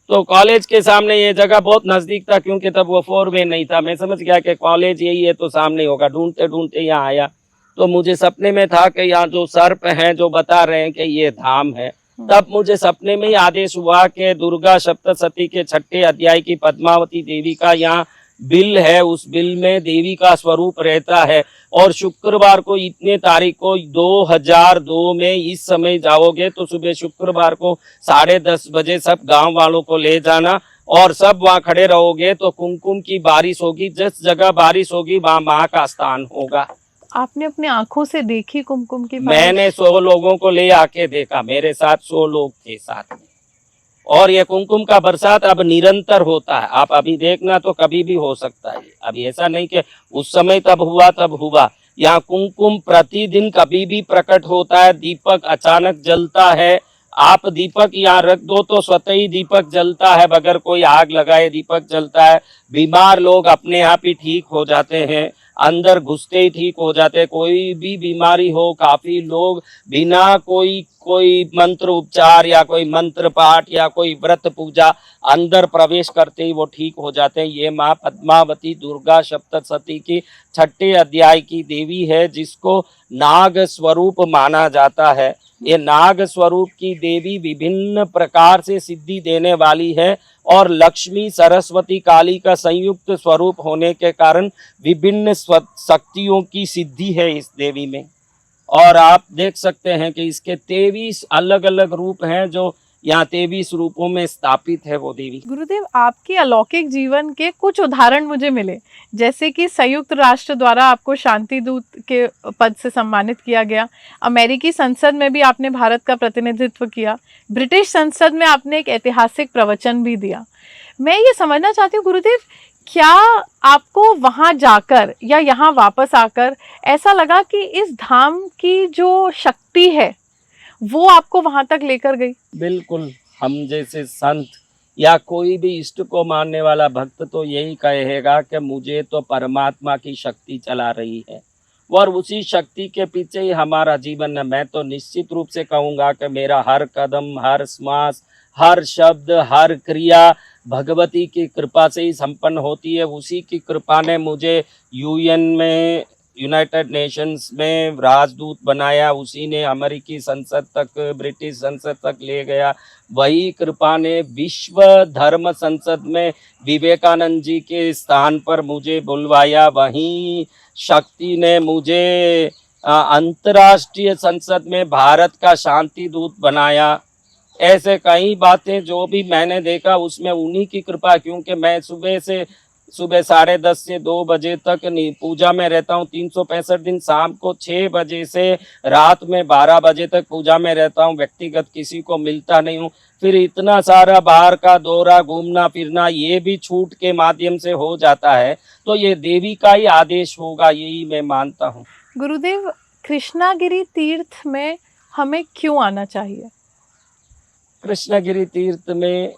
तो कॉलेज के सामने ये जगह बहुत नजदीक था, क्योंकि तब वो 4 वे नहीं था। मैं समझ गया कि कॉलेज यही है तो सामने होगा। ढूंढते ढूंढते यहाँ आया तो मुझे सपने में था कि यहाँ जो सर्प हैं जो बता रहे हैं कि ये धाम है। तब मुझे सपने में ही आदेश हुआ कि दुर्गा सप्तशती के 6 अध्याय की पद्मावती देवी का यहाँ बिल है, उस बिल में देवी का स्वरूप रहता है। और शुक्रवार को इतने तारीख को 2002 में इस समय जाओगे तो सुबह शुक्रवार को 10:30 बजे सब गांव वालों को ले जाना और सब वहाँ खड़े रहोगे तो कुमकुम की बारिश होगी। जिस जगह बारिश होगी वहाँ माँ का स्थान होगा। आपने अपने आंखों से देखी कुमकुम की बारिश? मैंने 100 लोगों को ले आके देखा, मेरे साथ 100 लोग थे साथ में। और ये कुमकुम का बरसात अब निरंतर होता है। आप अभी देखना तो कभी भी हो सकता है। अभी ऐसा नहीं कि उस समय तब हुआ। यहाँ कुमकुम प्रतिदिन कभी भी प्रकट होता है। दीपक अचानक जलता है। आप दीपक यहाँ रख दो तो स्वतः ही दीपक जलता है, बगैर कोई आग लगाए दीपक जलता है। बीमार लोग अपने आप ही ठीक हो जाते हैं, अंदर घुसते ही ठीक हो जाते हैं। कोई भी बीमारी हो, काफी लोग बिना कोई मंत्र उपचार या कोई मंत्र पाठ या कोई व्रत पूजा अंदर प्रवेश करते ही वो ठीक हो जाते हैं। ये माँ पद्मावती दुर्गा सप्तशती की 6 अध्याय की देवी है, जिसको नाग स्वरूप माना जाता है। ये नाग स्वरूप की देवी विभिन्न प्रकार से सिद्धि देने वाली है और लक्ष्मी सरस्वती काली का संयुक्त स्वरूप होने के कारण विभिन्न शक्तियों की सिद्धि है इस देवी में। और आप देख सकते हैं कि इसके 23 अलग अलग रूप हैं, जो यहाँ 23 रूपों में स्थापित है वो देवी। गुरुदेव, आपके अलौकिक जीवन के कुछ उदाहरण मुझे मिले, जैसे कि संयुक्त राष्ट्र द्वारा आपको शांति दूत के पद से सम्मानित किया गया, अमेरिकी संसद में भी आपने भारत का प्रतिनिधित्व किया, ब्रिटिश संसद में आपने एक ऐतिहासिक प्रवचन भी दिया। मैं ये समझना चाहती हूँ गुरुदेव, क्या आपको वहाँ जाकर या यहाँ वापस आकर ऐसा लगा कि इस धाम की जो शक्ति है वो आपको वहाँ तक लेकर गई? बिल्कुल। हम जैसे संत या कोई भी इष्ट को मानने वाला भक्त तो यही कहेगा कि मुझे तो परमात्मा की शक्ति चला रही है और उसी शक्ति के पीछे ही हमारा जीवन है। मैं तो निश्चित रूप से कहूँगा कि मेरा हर कदम, हर श्वास, हर शब्द, हर क्रिया भगवती की कृपा से ही संपन्न होती है। उसी की कृपा ने मुझे यूएन में, यूनाइटेड नेशंस में राजदूत बनाया। उसी ने अमेरिकी संसद तक, ब्रिटिश संसद तक ले गया। वही कृपा ने विश्व धर्म संसद में विवेकानंद जी के स्थान पर मुझे बुलवाया। वहीं शक्ति ने मुझे अंतर्राष्ट्रीय संसद में भारत का शांति दूत बनाया। ऐसे कई बातें जो भी मैंने देखा उसमें उन्हीं की कृपा, क्योंकि मैं सुबह 10:30 से 2 बजे तक पूजा में रहता हूँ। 365 दिन शाम को 6 बजे से रात में 12 बजे तक पूजा में रहता हूँ। व्यक्तिगत किसी को मिलता नहीं हूँ। फिर इतना सारा बाहर का दौरा, घूमना फिरना, ये भी छूट के माध्यम से हो जाता है। तो ये देवी का ही आदेश होगा, यही मैं मानता हूँ। गुरुदेव, कृष्णागिरी तीर्थ में हमें क्यों आना चाहिए? कृष्णगिरी तीर्थ में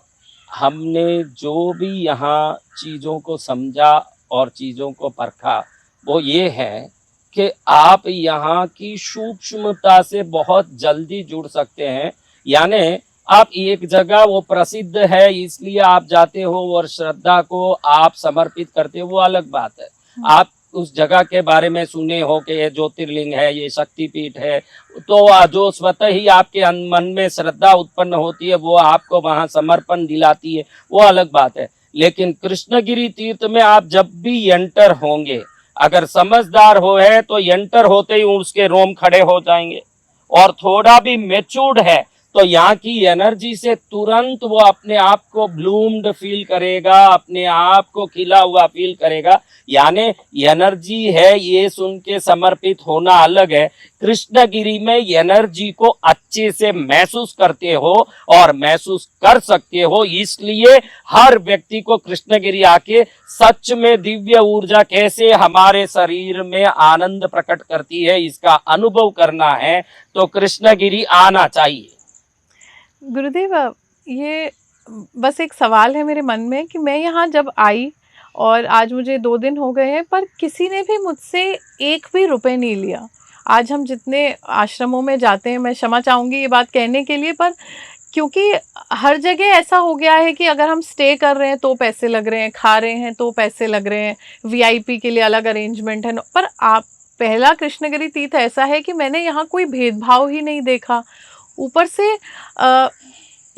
हमने जो भी यहाँ चीज़ों को समझा और चीज़ों को परखा, वो ये है कि आप यहाँ की सूक्ष्मता से बहुत जल्दी जुड़ सकते हैं। यानी आप एक जगह वो प्रसिद्ध है इसलिए आप जाते हो और श्रद्धा को आप समर्पित करते हो, वो अलग बात है। आप उस जगह के बारे में सुने हो कि ये ज्योतिर्लिंग है, ये शक्तिपीठ है, तो जो स्वतः ही आपके मन में श्रद्धा उत्पन्न होती है, वो आपको वहां समर्पण दिलाती है, वो अलग बात है। लेकिन कृष्णगिरी तीर्थ में आप जब भी एंटर होंगे, अगर समझदार हो है तो एंटर होते ही उसके रोम खड़े हो जाएंगे, और थोड़ा भी मेच्योर्ड है तो यहाँ की एनर्जी से तुरंत वो अपने आप को ब्लूम्ड फील करेगा, अपने आप को खिला हुआ फील करेगा। यानी एनर्जी है ये सुन के समर्पित होना अलग है, कृष्णगिरी में एनर्जी को अच्छे से महसूस करते हो और महसूस कर सकते हो। इसलिए हर व्यक्ति को कृष्णगिरी आके सच में दिव्य ऊर्जा कैसे हमारे शरीर में आनंद प्रकट करती है इसका अनुभव करना है तो कृष्णगिरी आना चाहिए। गुरुदेव, ये बस एक सवाल है मेरे मन में कि मैं यहाँ जब आई और आज मुझे 2 दिन हो गए हैं, पर किसी ने भी मुझसे एक भी रुपए नहीं लिया। आज हम जितने आश्रमों में जाते हैं, मैं क्षमा चाहूँगी ये बात कहने के लिए, पर क्योंकि हर जगह ऐसा हो गया है कि अगर हम स्टे कर रहे हैं तो पैसे लग रहे हैं, खा रहे हैं तो पैसे लग रहे हैं, वीआईपी के लिए अलग अरेंजमेंट है। पर आप पहला कृष्णगिरी तीर्थ ऐसा है कि मैंने यहाँ कोई भेदभाव ही नहीं देखा। ऊपर से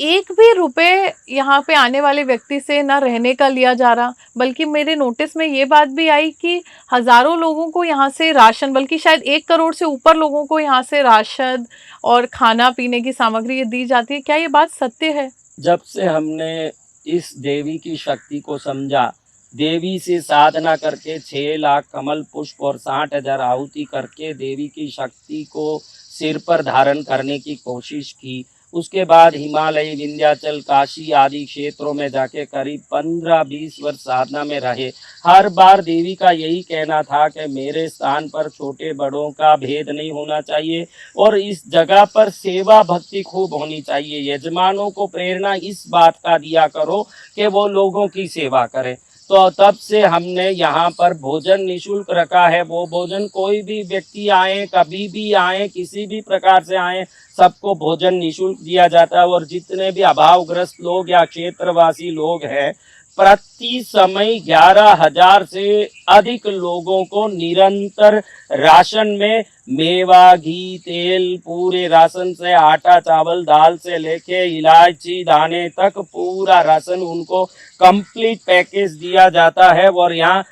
एक भी रुपए यहाँ पे आने वाले व्यक्ति से ना रहने का लिया जा रहा, बल्कि मेरे नोटिस में ये बात भी आई कि हज़ारों लोगों को यहाँ से राशन, बल्कि शायद 1 करोड़ से ऊपर लोगों को यहाँ से राशन और खाना पीने की सामग्री ये दी जाती है। क्या ये बात सत्य है? जब से हमने इस देवी की शक्ति को समझा, देवी से साधना करके 6 लाख कमल पुष्प और 60,000 आहुति करके देवी की शक्ति को सिर पर धारण करने की कोशिश की, उसके बाद हिमालय, विंध्याचल, काशी आदि क्षेत्रों में जाके करीब 15-20 वर्ष साधना में रहे। हर बार देवी का यही कहना था कि मेरे स्थान पर छोटे बड़ों का भेद नहीं होना चाहिए और इस जगह पर सेवा भक्ति खूब होनी चाहिए। यजमानों को प्रेरणा इस बात का दिया करो कि वो लोगों की सेवा करें। तो तब से हमने यहाँ पर भोजन निःशुल्क रखा है। वो भोजन कोई भी व्यक्ति आए, कभी भी आए, किसी भी प्रकार से आए, सबको भोजन निःशुल्क दिया जाता है। और जितने भी अभावग्रस्त लोग या क्षेत्रवासी लोग हैं, प्रति समय 11,000 से अधिक लोगों को निरंतर राशन में मेवा, घी, तेल, पूरे राशन से आटा, चावल, दाल से लेके इलायची दाने तक पूरा राशन उनको कंप्लीट पैकेज दिया जाता है। और यहाँ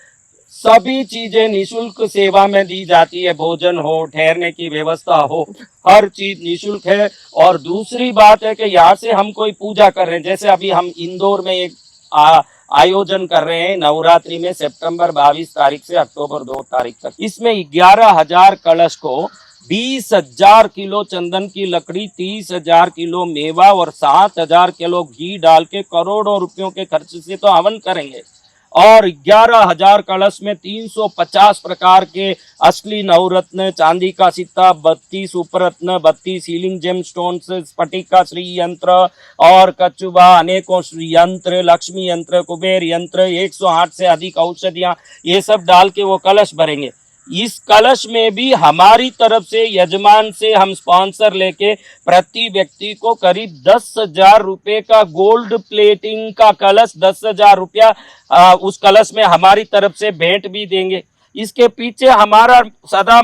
सभी चीजें निःशुल्क सेवा में दी जाती है, भोजन हो, ठहरने की व्यवस्था हो, हर चीज निःशुल्क है। और दूसरी बात है कि यहाँ से हम कोई पूजा कर रहे हैं, जैसे अभी हम इंदौर में एक आयोजन कर रहे हैं नवरात्रि में, सितंबर 22 तारीख से अक्टूबर 2 तारीख तक। इसमें 11,000 कलश को 20,000 किलो चंदन की लकड़ी, 30,000 किलो मेवा और 7,000 किलो घी डाल के करोड़ों रुपयों के खर्च से तो हवन करेंगे। और 11,000 कलश में 350 प्रकार के असली नवरत्न, चांदी का सिक्का, 32 उपरत्न, 32 हीलिंग जेम स्टोन्स, स्फटिक का श्री यंत्र और कचुबा, अनेकों श्री यंत्र, लक्ष्मी यंत्र, कुबेर यंत्र, 108 से अधिक औषधियां, ये सब डाल के वो कलश भरेंगे। इस कलश में भी हमारी तरफ से यजमान से हम स्पॉन्सर लेके प्रति व्यक्ति को करीब 10,000 रुपये का गोल्ड प्लेटिंग का कलश, 10,000 रुपया उस कलश में हमारी तरफ से भेंट भी देंगे। इसके पीछे हमारा सदा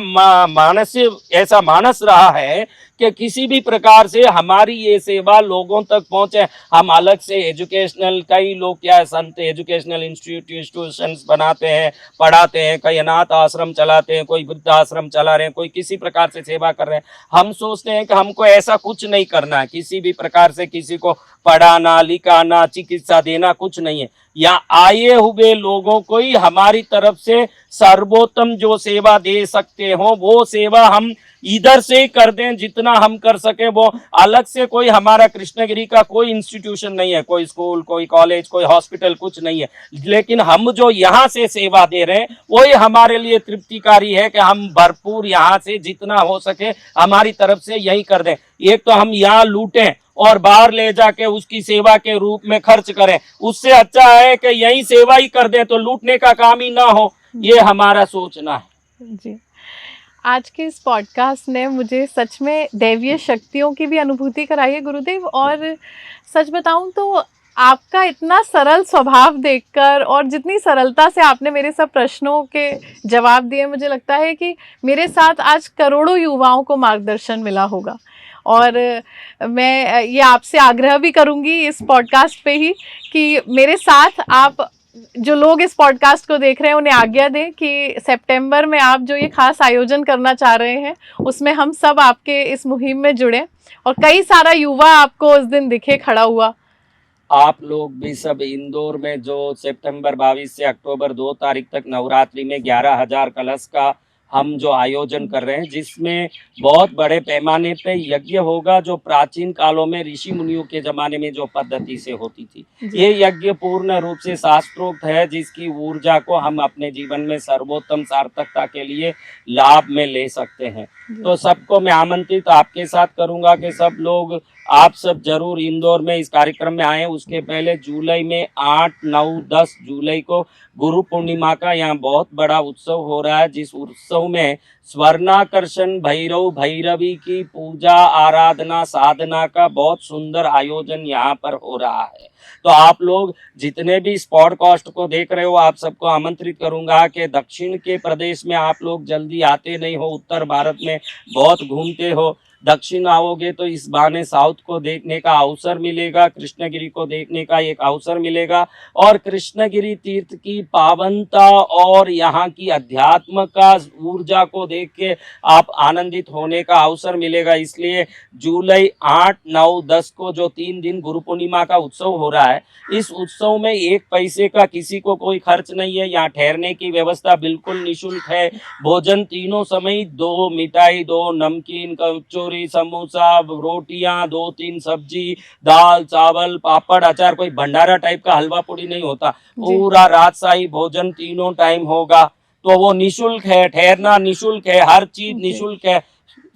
मानस ऐसा मानस रहा है कि किसी भी प्रकार से हमारी ये सेवा लोगों तक पहुंचे। हम अलग से एजुकेशनल, कई लोग क्या संत एजुकेशनल इंस्टीट्यूशंस बनाते हैं, पढ़ाते हैं, कई अनाथ आश्रम चलाते हैं, कोई वृद्ध आश्रम चला रहे हैं, कोई किसी प्रकार से सेवा कर रहे हैं। हम सोचते हैं कि हमको ऐसा कुछ नहीं करना है, किसी भी प्रकार से किसी को पढ़ाना, लिखाना, चिकित्सा देना कुछ नहीं है। या आए हुए लोगों को ही हमारी तरफ से सर्वोत्तम जो सेवा दे सकते हो वो सेवा हम इधर से ही कर दें जितना हम कर सके। वो अलग से कोई हमारा कृष्णगिरी का कोई इंस्टीट्यूशन नहीं है, कोई स्कूल, कोई कॉलेज, कोई हॉस्पिटल, कुछ नहीं है, लेकिन हम जो यहाँ से सेवा दे रहे हैं वही हमारे लिए तृप्तिकारी है कि हम भरपूर यहाँ से जितना हो सके हमारी तरफ से यही कर दें। एक तो हम यहाँ लूटें और बाहर ले जाके उसकी सेवा के रूप में खर्च करें, उससे अच्छा है कि यही सेवा ही कर दें तो लूटने का काम ही ना हो, ये हमारा सोचना है जी। आज के इस पॉडकास्ट ने मुझे सच में दैवीय शक्तियों की भी अनुभूति कराई है गुरुदेव। और सच बताऊं तो आपका इतना सरल स्वभाव देखकर और जितनी सरलता से आपने मेरे सब प्रश्नों के जवाब दिए, मुझे लगता है कि मेरे साथ आज करोड़ों युवाओं को मार्गदर्शन मिला होगा। और मैं ये आपसे आग्रह भी करूंगी इस पॉडकास्ट पे ही कि मेरे साथ आप जो लोग इस पॉडकास्ट को देख रहे हैं उन्हें आज्ञा दें कि सितंबर में आप जो ये खास आयोजन करना चाह रहे हैं उसमें हम सब आपके इस मुहिम में जुड़े और कई सारा युवा आपको उस दिन दिखे खड़ा हुआ। आप लोग भी सब इंदौर में जो सितंबर 22 से अक्टूबर 2 तारीख तक नवरात्रि में 11,000 कलश का हम जो आयोजन कर रहे हैं, जिसमें बहुत बड़े पैमाने पे यज्ञ होगा जो प्राचीन कालों में ऋषि मुनियों के जमाने में जो पद्धति से होती थी। ये यज्ञ पूर्ण रूप से शास्त्रोक्त है, जिसकी ऊर्जा को हम अपने जीवन में सर्वोत्तम सार्थकता के लिए लाभ में ले सकते हैं। तो सबको मैं आमंत्रित आपके साथ करूंगा कि सब लोग आप सब जरूर इंदौर में इस कार्यक्रम में आए। उसके पहले जुलाई में 8, 9, 10 जुलाई को गुरु पूर्णिमा का यहाँ बहुत बड़ा उत्सव हो रहा है, जिस उत्सव में स्वर्णाकर्षण भैरव भैरवी की पूजा आराधना साधना का बहुत सुंदर आयोजन यहाँ पर हो रहा है। तो आप लोग जितने भी इस पॉडकास्ट को देख रहे हो, आप सबको आमंत्रित करूंगा कि दक्षिण के प्रदेश में आप लोग जल्दी आते नहीं हो, उत्तर भारत में बहुत घूमते हो, दक्षिण आओगे तो इस बहाने साउथ को देखने का अवसर मिलेगा, कृष्णगिरी को देखने का एक अवसर मिलेगा और कृष्णगिरी तीर्थ की पावनता और यहाँ की अध्यात्म का ऊर्जा को देख के आप आनंदित होने का अवसर मिलेगा। इसलिए जुलाई 8, 9, 10 को जो 3 दिन गुरु पूर्णिमा का उत्सव हो रहा है, इस उत्सव में 1 पैसे का किसी को कोई खर्च नहीं है। यहाँ ठहरने की व्यवस्था बिल्कुल निःशुल्क है। भोजन तीनों समय 2 मिठाई, 2 नमकीन, कचौरी, समोसा, रोटियां, 2-3 सब्जी, दाल, चावल, पापड़, अचार, कोई भंडारा टाइप का हलवा पूड़ी नहीं होता। पूरा राजशाही भोजन तीनों टाइम होगा। तो वो निःशुल्क है, ठहरना निःशुल्क है, हर चीज निःशुल्क है।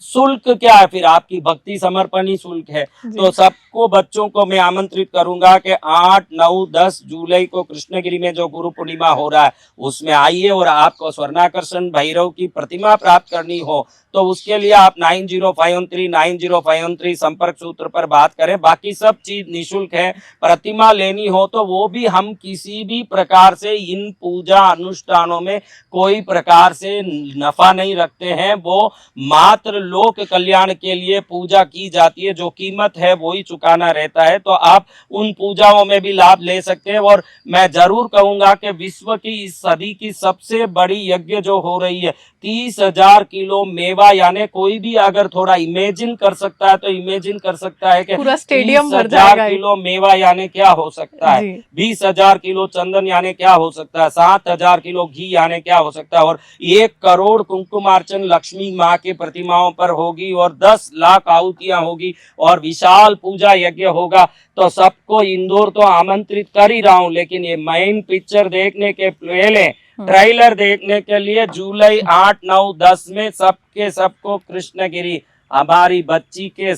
शुल्क क्या है फिर? आपकी भक्ति समर्पण ही शुल्क है। तो सबको बच्चों को मैं आमंत्रित करूंगा कि 8, 9, 10 जुलाई को कृष्णगिरी में जो गुरु पूर्णिमा हो रहा है उसमें आइए और आपको स्वर्णाकर्षण भैरव की प्रतिमा प्राप्त करनी हो तो उसके लिए आप 9053 संपर्क सूत्र पर बात करें। बाकी सब चीज निःशुल्क है। प्रतिमा लेनी हो तो वो भी हम किसी भी प्रकार से इन पूजा अनुष्ठानों में कोई प्रकार से नफा नहीं रखते हैं। वो मात्र लोक कल्याण के लिए पूजा की जाती है। जो कीमत है वही चुकाना रहता है। तो आप उन पूजाओं में भी लाभ ले सकते हैं। और मैं जरूर कहूंगा कि विश्व की इस सदी की सबसे बड़ी यज्ञ जो हो रही है, 30,000 किलो मेवा, यानी कोई भी अगर थोड़ा इमेजिन कर सकता है तो इमेजिन कर सकता है कि पूरा स्टेडियम भर 30,000 जाएगा। किलो मेवा यानी क्या हो सकता है, 20,000 किलो चंदन यानी क्या हो सकता है, 7,000 किलो घी यानी क्या हो सकता है, और 1 करोड़ कुंकुमार्चन लक्ष्मी माँ के प्रतिमाओं पर होगी और 10 लाख आहुतियां होगी और विशाल पूजा यज्ञ होगा। तो सबको इंदौर तो आमंत्रित कर ही रहा हूँ, लेकिन ये मेन पिक्चर देखने के पहले ट्रेलर देखने के लिए जुलाई 8, 9, 10 में सबको कृष्णगिरी हमारी बच्ची के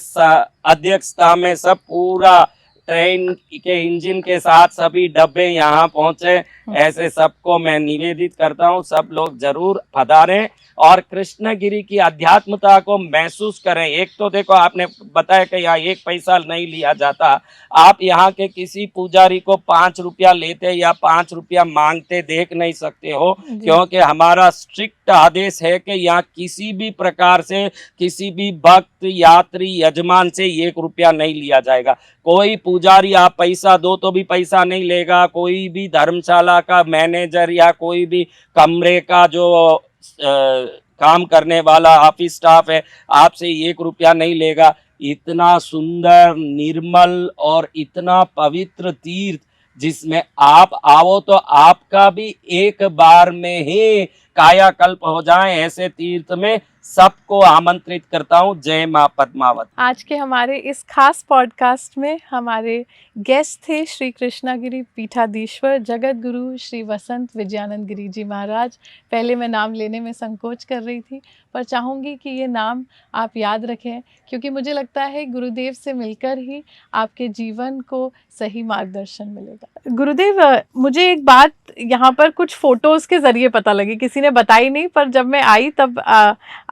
अध्यक्षता में सब पूरा ट्रेन के इंजन के साथ सभी डब्बे यहाँ पहुंचे। ऐसे सबको मैं निवेदित करता हूँ, सब लोग जरूर पधारें और कृष्णगिरी की अध्यात्मता को महसूस करें। एक तो देखो, आपने बताया कि यहाँ 1 पैसा नहीं लिया जाता। आप यहाँ के किसी पुजारी को 5 रुपया लेते या 5 रुपया मांगते देख नहीं सकते हो, क्योंकि हमारा स्ट्रिक्ट आदेश है कि यहाँ किसी भी प्रकार से किसी भी भक्त यात्री यजमान से 1 रुपया नहीं लिया जाएगा। कोई पुजारी आप पैसा दो तो भी पैसा नहीं लेगा। कोई भी धर्मशाला का मैनेजर या कोई भी कमरे का जो काम करने वाला ऑफिस स्टाफ है आपसे 1 रुपया नहीं लेगा। इतना सुंदर, निर्मल और इतना पवित्र तीर्थ जिसमें आप आओ तो आपका भी एक बार में ही कायाकल्प हो जाए, ऐसे तीर्थ में सबको आमंत्रित करता हूँ। जय माँ पद्मावती। आज के हमारे इस खास पॉडकास्ट में हमारे गेस्ट थे श्री कृष्णागिरी पीठाधीश्वर जगत गुरु श्री वसंत विजयानंद गिरी जी महाराज। पहले मैं नाम लेने में संकोच कर रही थी, पर चाहूँगी कि ये नाम आप याद रखें, क्योंकि मुझे लगता है गुरुदेव से मिलकर ही आपके जीवन को सही मार्गदर्शन मिलेगा। गुरुदेव, मुझे एक बात यहाँ पर कुछ फ़ोटोज़ के ज़रिए पता लगी, किसी ने बताई नहीं, पर जब मैं आई तब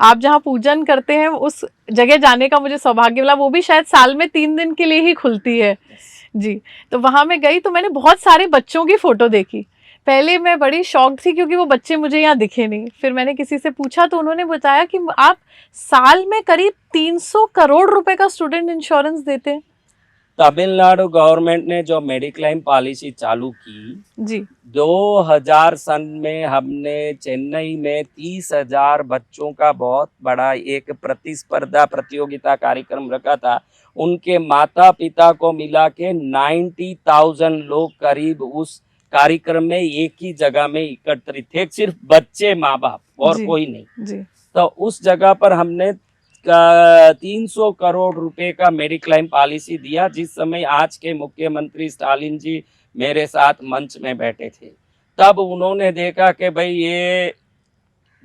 आप जहाँ पूजन करते हैं उस जगह जाने का मुझे सौभाग्य मिला। वो भी शायद साल में 3 दिन के लिए ही खुलती है जी। तो वहाँ मैं गई तो मैंने बहुत सारे बच्चों की फ़ोटो देखी। पहले मैं बड़ी शॉक्ड थी क्योंकि वो बच्चे मुझे यहाँ दिखे नहीं। फिर मैंने किसी से पूछा तो उन्होंने बताया कि आप साल में करीब 300 करोड़ रुपए का स्टूडेंट इंश्योरेंस देते हैं। तमिलनाडु गवर्नमेंट ने जो मेडिक्लेम पॉलिसी चालू की जी 2000 सन में, हमने चेन्नई में 30,000 बच्चों का बहुत बड़ा एक प्रतिस्पर्धा प्रतियोगिता कार्यक्रम रखा था। उनके माता पिता को मिला के 90,000 लोग करीब उस कार्यक्रम में एक ही जगह में एकत्रित थे, सिर्फ बच्चे माँ बाप और जी कोई नहीं। जी तो उस जगह पर हमने 300 करोड़ रुपए का मेडिक्लेम पॉलिसी दिया। जिस समय आज के मुख्यमंत्री स्टालिन जी मेरे साथ मंच में बैठे थे, तब उन्होंने देखा कि भाई ये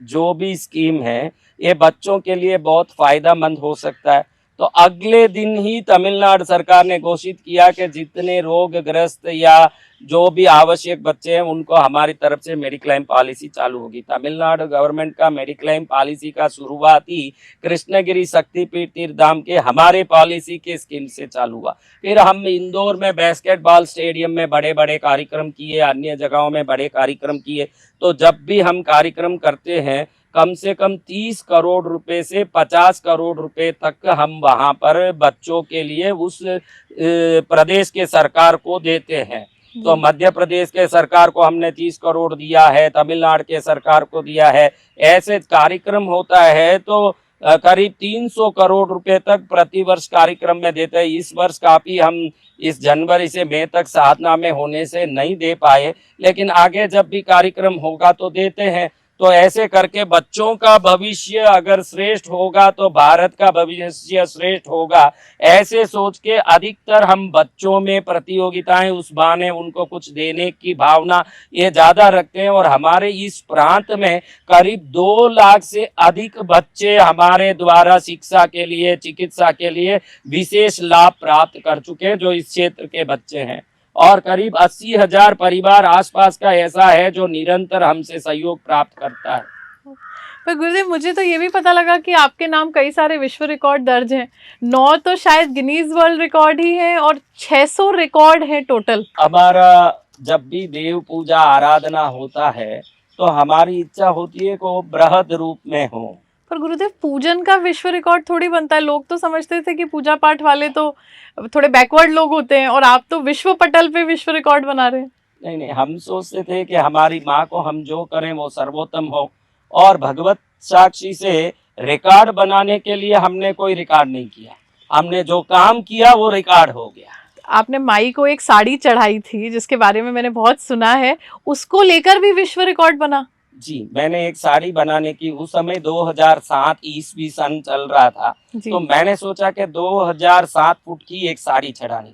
जो भी स्कीम है ये बच्चों के लिए बहुत फायदेमंद हो सकता है। तो अगले दिन ही तमिलनाडु सरकार ने घोषित किया कि जितने रोगग्रस्त या जो भी आवश्यक बच्चे हैं उनको हमारी तरफ से मेडिक्लेम पॉलिसी चालू होगी। तमिलनाडु गवर्नमेंट का मेडिक्लेम पॉलिसी का शुरुआत ही कृष्णगिरी शक्तिपीठ तीर्थ धाम के हमारे पॉलिसी के स्कीम से चालू हुआ। फिर हम इंदौर में बास्केटबॉल स्टेडियम में बड़े बड़े कार्यक्रम किए, अन्य जगहों में बड़े कार्यक्रम किए। तो जब भी हम कार्यक्रम करते हैं कम से कम 30 करोड़ रुपए से 50 करोड़ रुपए तक हम वहां पर बच्चों के लिए उस प्रदेश के सरकार को देते हैं। तो मध्य प्रदेश के सरकार को हमने 30 करोड़ दिया है, तमिलनाडु के सरकार को दिया है। ऐसे कार्यक्रम होता है तो करीब 300 करोड़ रुपए तक प्रतिवर्ष कार्यक्रम में देते हैं। इस वर्ष काफी हम इस जनवरी से मई तक साधना में होने से नहीं दे पाए, लेकिन आगे जब भी कार्यक्रम होगा तो देते हैं। तो ऐसे करके बच्चों का भविष्य अगर श्रेष्ठ होगा तो भारत का भविष्य श्रेष्ठ होगा। ऐसे सोच के अधिकतर हम बच्चों में प्रतियोगिताएं, उस बहाने उनको कुछ देने की भावना ये ज्यादा रखते हैं। और हमारे इस प्रांत में करीब 2 लाख से अधिक बच्चे हमारे द्वारा शिक्षा के लिए, चिकित्सा के लिए विशेष लाभ प्राप्त कर चुके हैं, जो इस क्षेत्र के बच्चे हैं। और करीब 80,000 परिवार आसपास का ऐसा है जो निरंतर हमसे सहयोग प्राप्त करता है। पर गुरुदेव, मुझे तो ये भी पता लगा कि आपके नाम कई सारे विश्व रिकॉर्ड दर्ज हैं। 9 तो शायद गिनीज वर्ल्ड रिकॉर्ड ही है और 600 रिकॉर्ड है टोटल। हमारा जब भी देव पूजा आराधना होता है तो हमारी इच्छा होती है कि वो बृहद रूप में हो। पर गुरुदेव, पूजन का विश्व रिकॉर्ड थोड़ी बनता है। लोग तो समझते थे कि पूजा पाठ वाले तो थोड़े बैकवर्ड लोग होते हैं, और आप तो विश्व पटल पे विश्व रिकॉर्ड बना रहे हैं। नहीं नहीं, हम सोचते थे कि हमारी माँ को हम जो करें वो सर्वोत्तम हो, और भगवत साक्षी से रिकॉर्ड बनाने के लिए हमने कोई रिकॉर्ड नहीं किया। हमने जो काम किया वो रिकॉर्ड हो गया। आपने माई को एक साड़ी चढ़ाई थी जिसके बारे में मैंने बहुत सुना है, उसको लेकर भी विश्व रिकॉर्ड बना। जी, मैंने एक साड़ी बनाने की, उस समय 2007 ईस्वी सन चल रहा था, तो मैंने सोचा कि 2007 फुट की एक साड़ी चढ़ानी।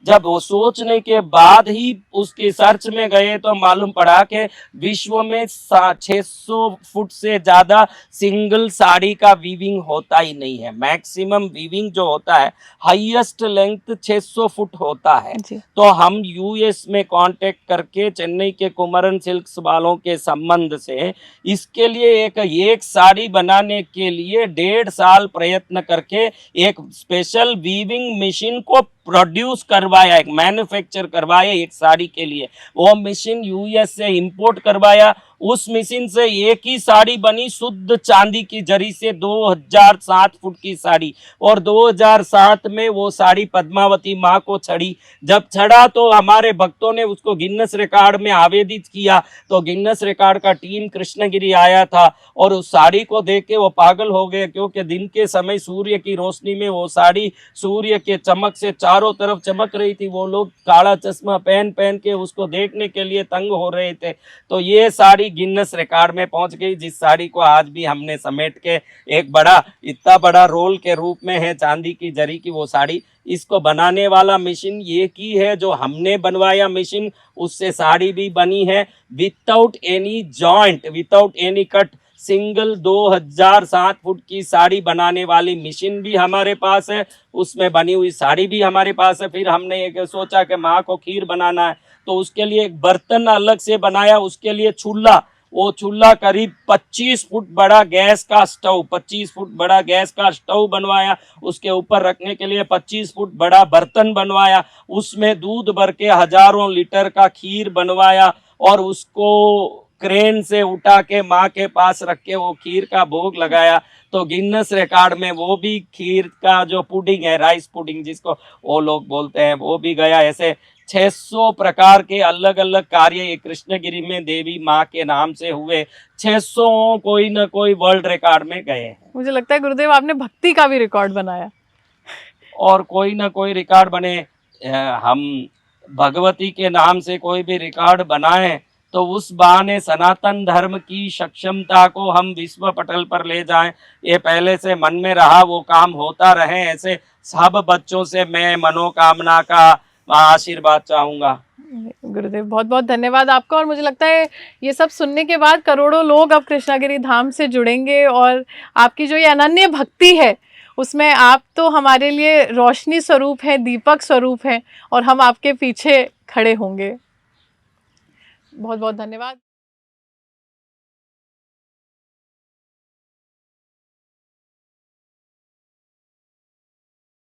जब वो सोचने के बाद ही उसके सर्च में गए तो मालूम पड़ा कि विश्व में 600 फुट से ज्यादा सिंगल साड़ी का वीविंग होता ही नहीं है। मैक्सिमम वीविंग जो होता है, हाईएस्ट लेंथ 600 फुट होता है। तो हम यूएस में कांटेक्ट करके चेन्नई के कुमरन सिल्क्स वालों के संबंध से इसके लिए एक साड़ी बनाने के लिए 1.5 साल प्रयत्न करके एक स्पेशल वीविंग मशीन को प्रोड्यूस करवाया, एक मैन्युफैक्चर करवाया एक साड़ी के लिए। वो मशीन यूएस से इंपोर्ट करवाया। उस मशीन से एक ही साड़ी बनी शुद्ध चांदी की जरी से, 2007 फुट की साड़ी। और 2007 में वो साड़ी पद्मावती माँ को चढ़ी। जब चढ़ा तो हमारे भक्तों ने उसको गिन्नस रिकॉर्ड में आवेदित किया। तो गिन्नस रिकॉर्ड का टीम कृष्णगिरी आया था और उस साड़ी को देख के वो पागल हो गए, क्योंकि दिन के समय सूर्य की रोशनी में वो साड़ी सूर्य के चमक से चारों तरफ चमक रही थी। वो लोग काला चश्मा पहन पहन के उसको देखने के लिए तंग हो रहे थे। तो ये साड़ी गिन्नेस रिकॉर्ड में पहुंच गई, जिस साड़ी को आज भी हमने समेट के एक बड़ा इतना बड़ा रोल के रूप में है चांदी की जरी की वो साड़ी। इसको बनाने वाला मशीन ये की है, जो हमने बनवाया मशीन उससे साड़ी भी बनी है without any joint, without any cut. Single 2007 foot की साड़ी बनाने वाली मशीन भी हमारे पास है, उसमें बनी हुई साड़ी भी हमारे पास है। फिर हमने एक सोचा कि माँ को खीर बनाना है, तो उसके लिए एक बर्तन अलग से बनाया, उसके लिए चूल्हा। वो चूल्हा करीब 25 फुट बड़ा गैस का स्टोव, 25 फुट बड़ा गैस का स्टोव बनवाया। उसके ऊपर रखने के लिए 25 फुट बड़ा बर्तन बनवाया, उसमें दूध भर के हजारों लीटर का खीर बनवाया और उसको क्रेन से उठा के माँ के पास रख के वो खीर का भोग लगाया। तो गिन्नेस रिकॉर्ड में वो भी खीर का जो पुडिंग है, राइस पुडिंग जिसको वो लोग बोलते हैं, वो भी गया। ऐसे 600 प्रकार के अलग अलग कार्य ये कृष्णगिरी में देवी माँ के नाम से हुए। 600 कोई ना कोई वर्ल्ड रिकॉर्ड में गए हैं। मुझे लगता है गुरुदेव आपने भक्ति का भी रिकॉर्ड बनाया। और कोई ना कोई रिकॉर्ड बने। हम भगवती के नाम से कोई भी रिकॉर्ड बनाए तो उस बहाने सनातन धर्म की सक्षमता को हम विश्व पटल पर ले जाएं। ये पहले से मन में रहा, वो काम होता रहे। ऐसे सब बच्चों से मैं मनोकामना का आशीर्वाद चाहूंगा। गुरुदेव बहुत बहुत धन्यवाद आपका। और मुझे लगता है ये सब सुनने के बाद करोड़ों लोग अब कृष्णागिरी धाम से जुड़ेंगे और आपकी जो ये अनन्य भक्ति है उसमें आप तो हमारे लिए रोशनी स्वरूप है, दीपक स्वरूप है और हम आपके पीछे खड़े होंगे। बहुत बहुत धन्यवाद।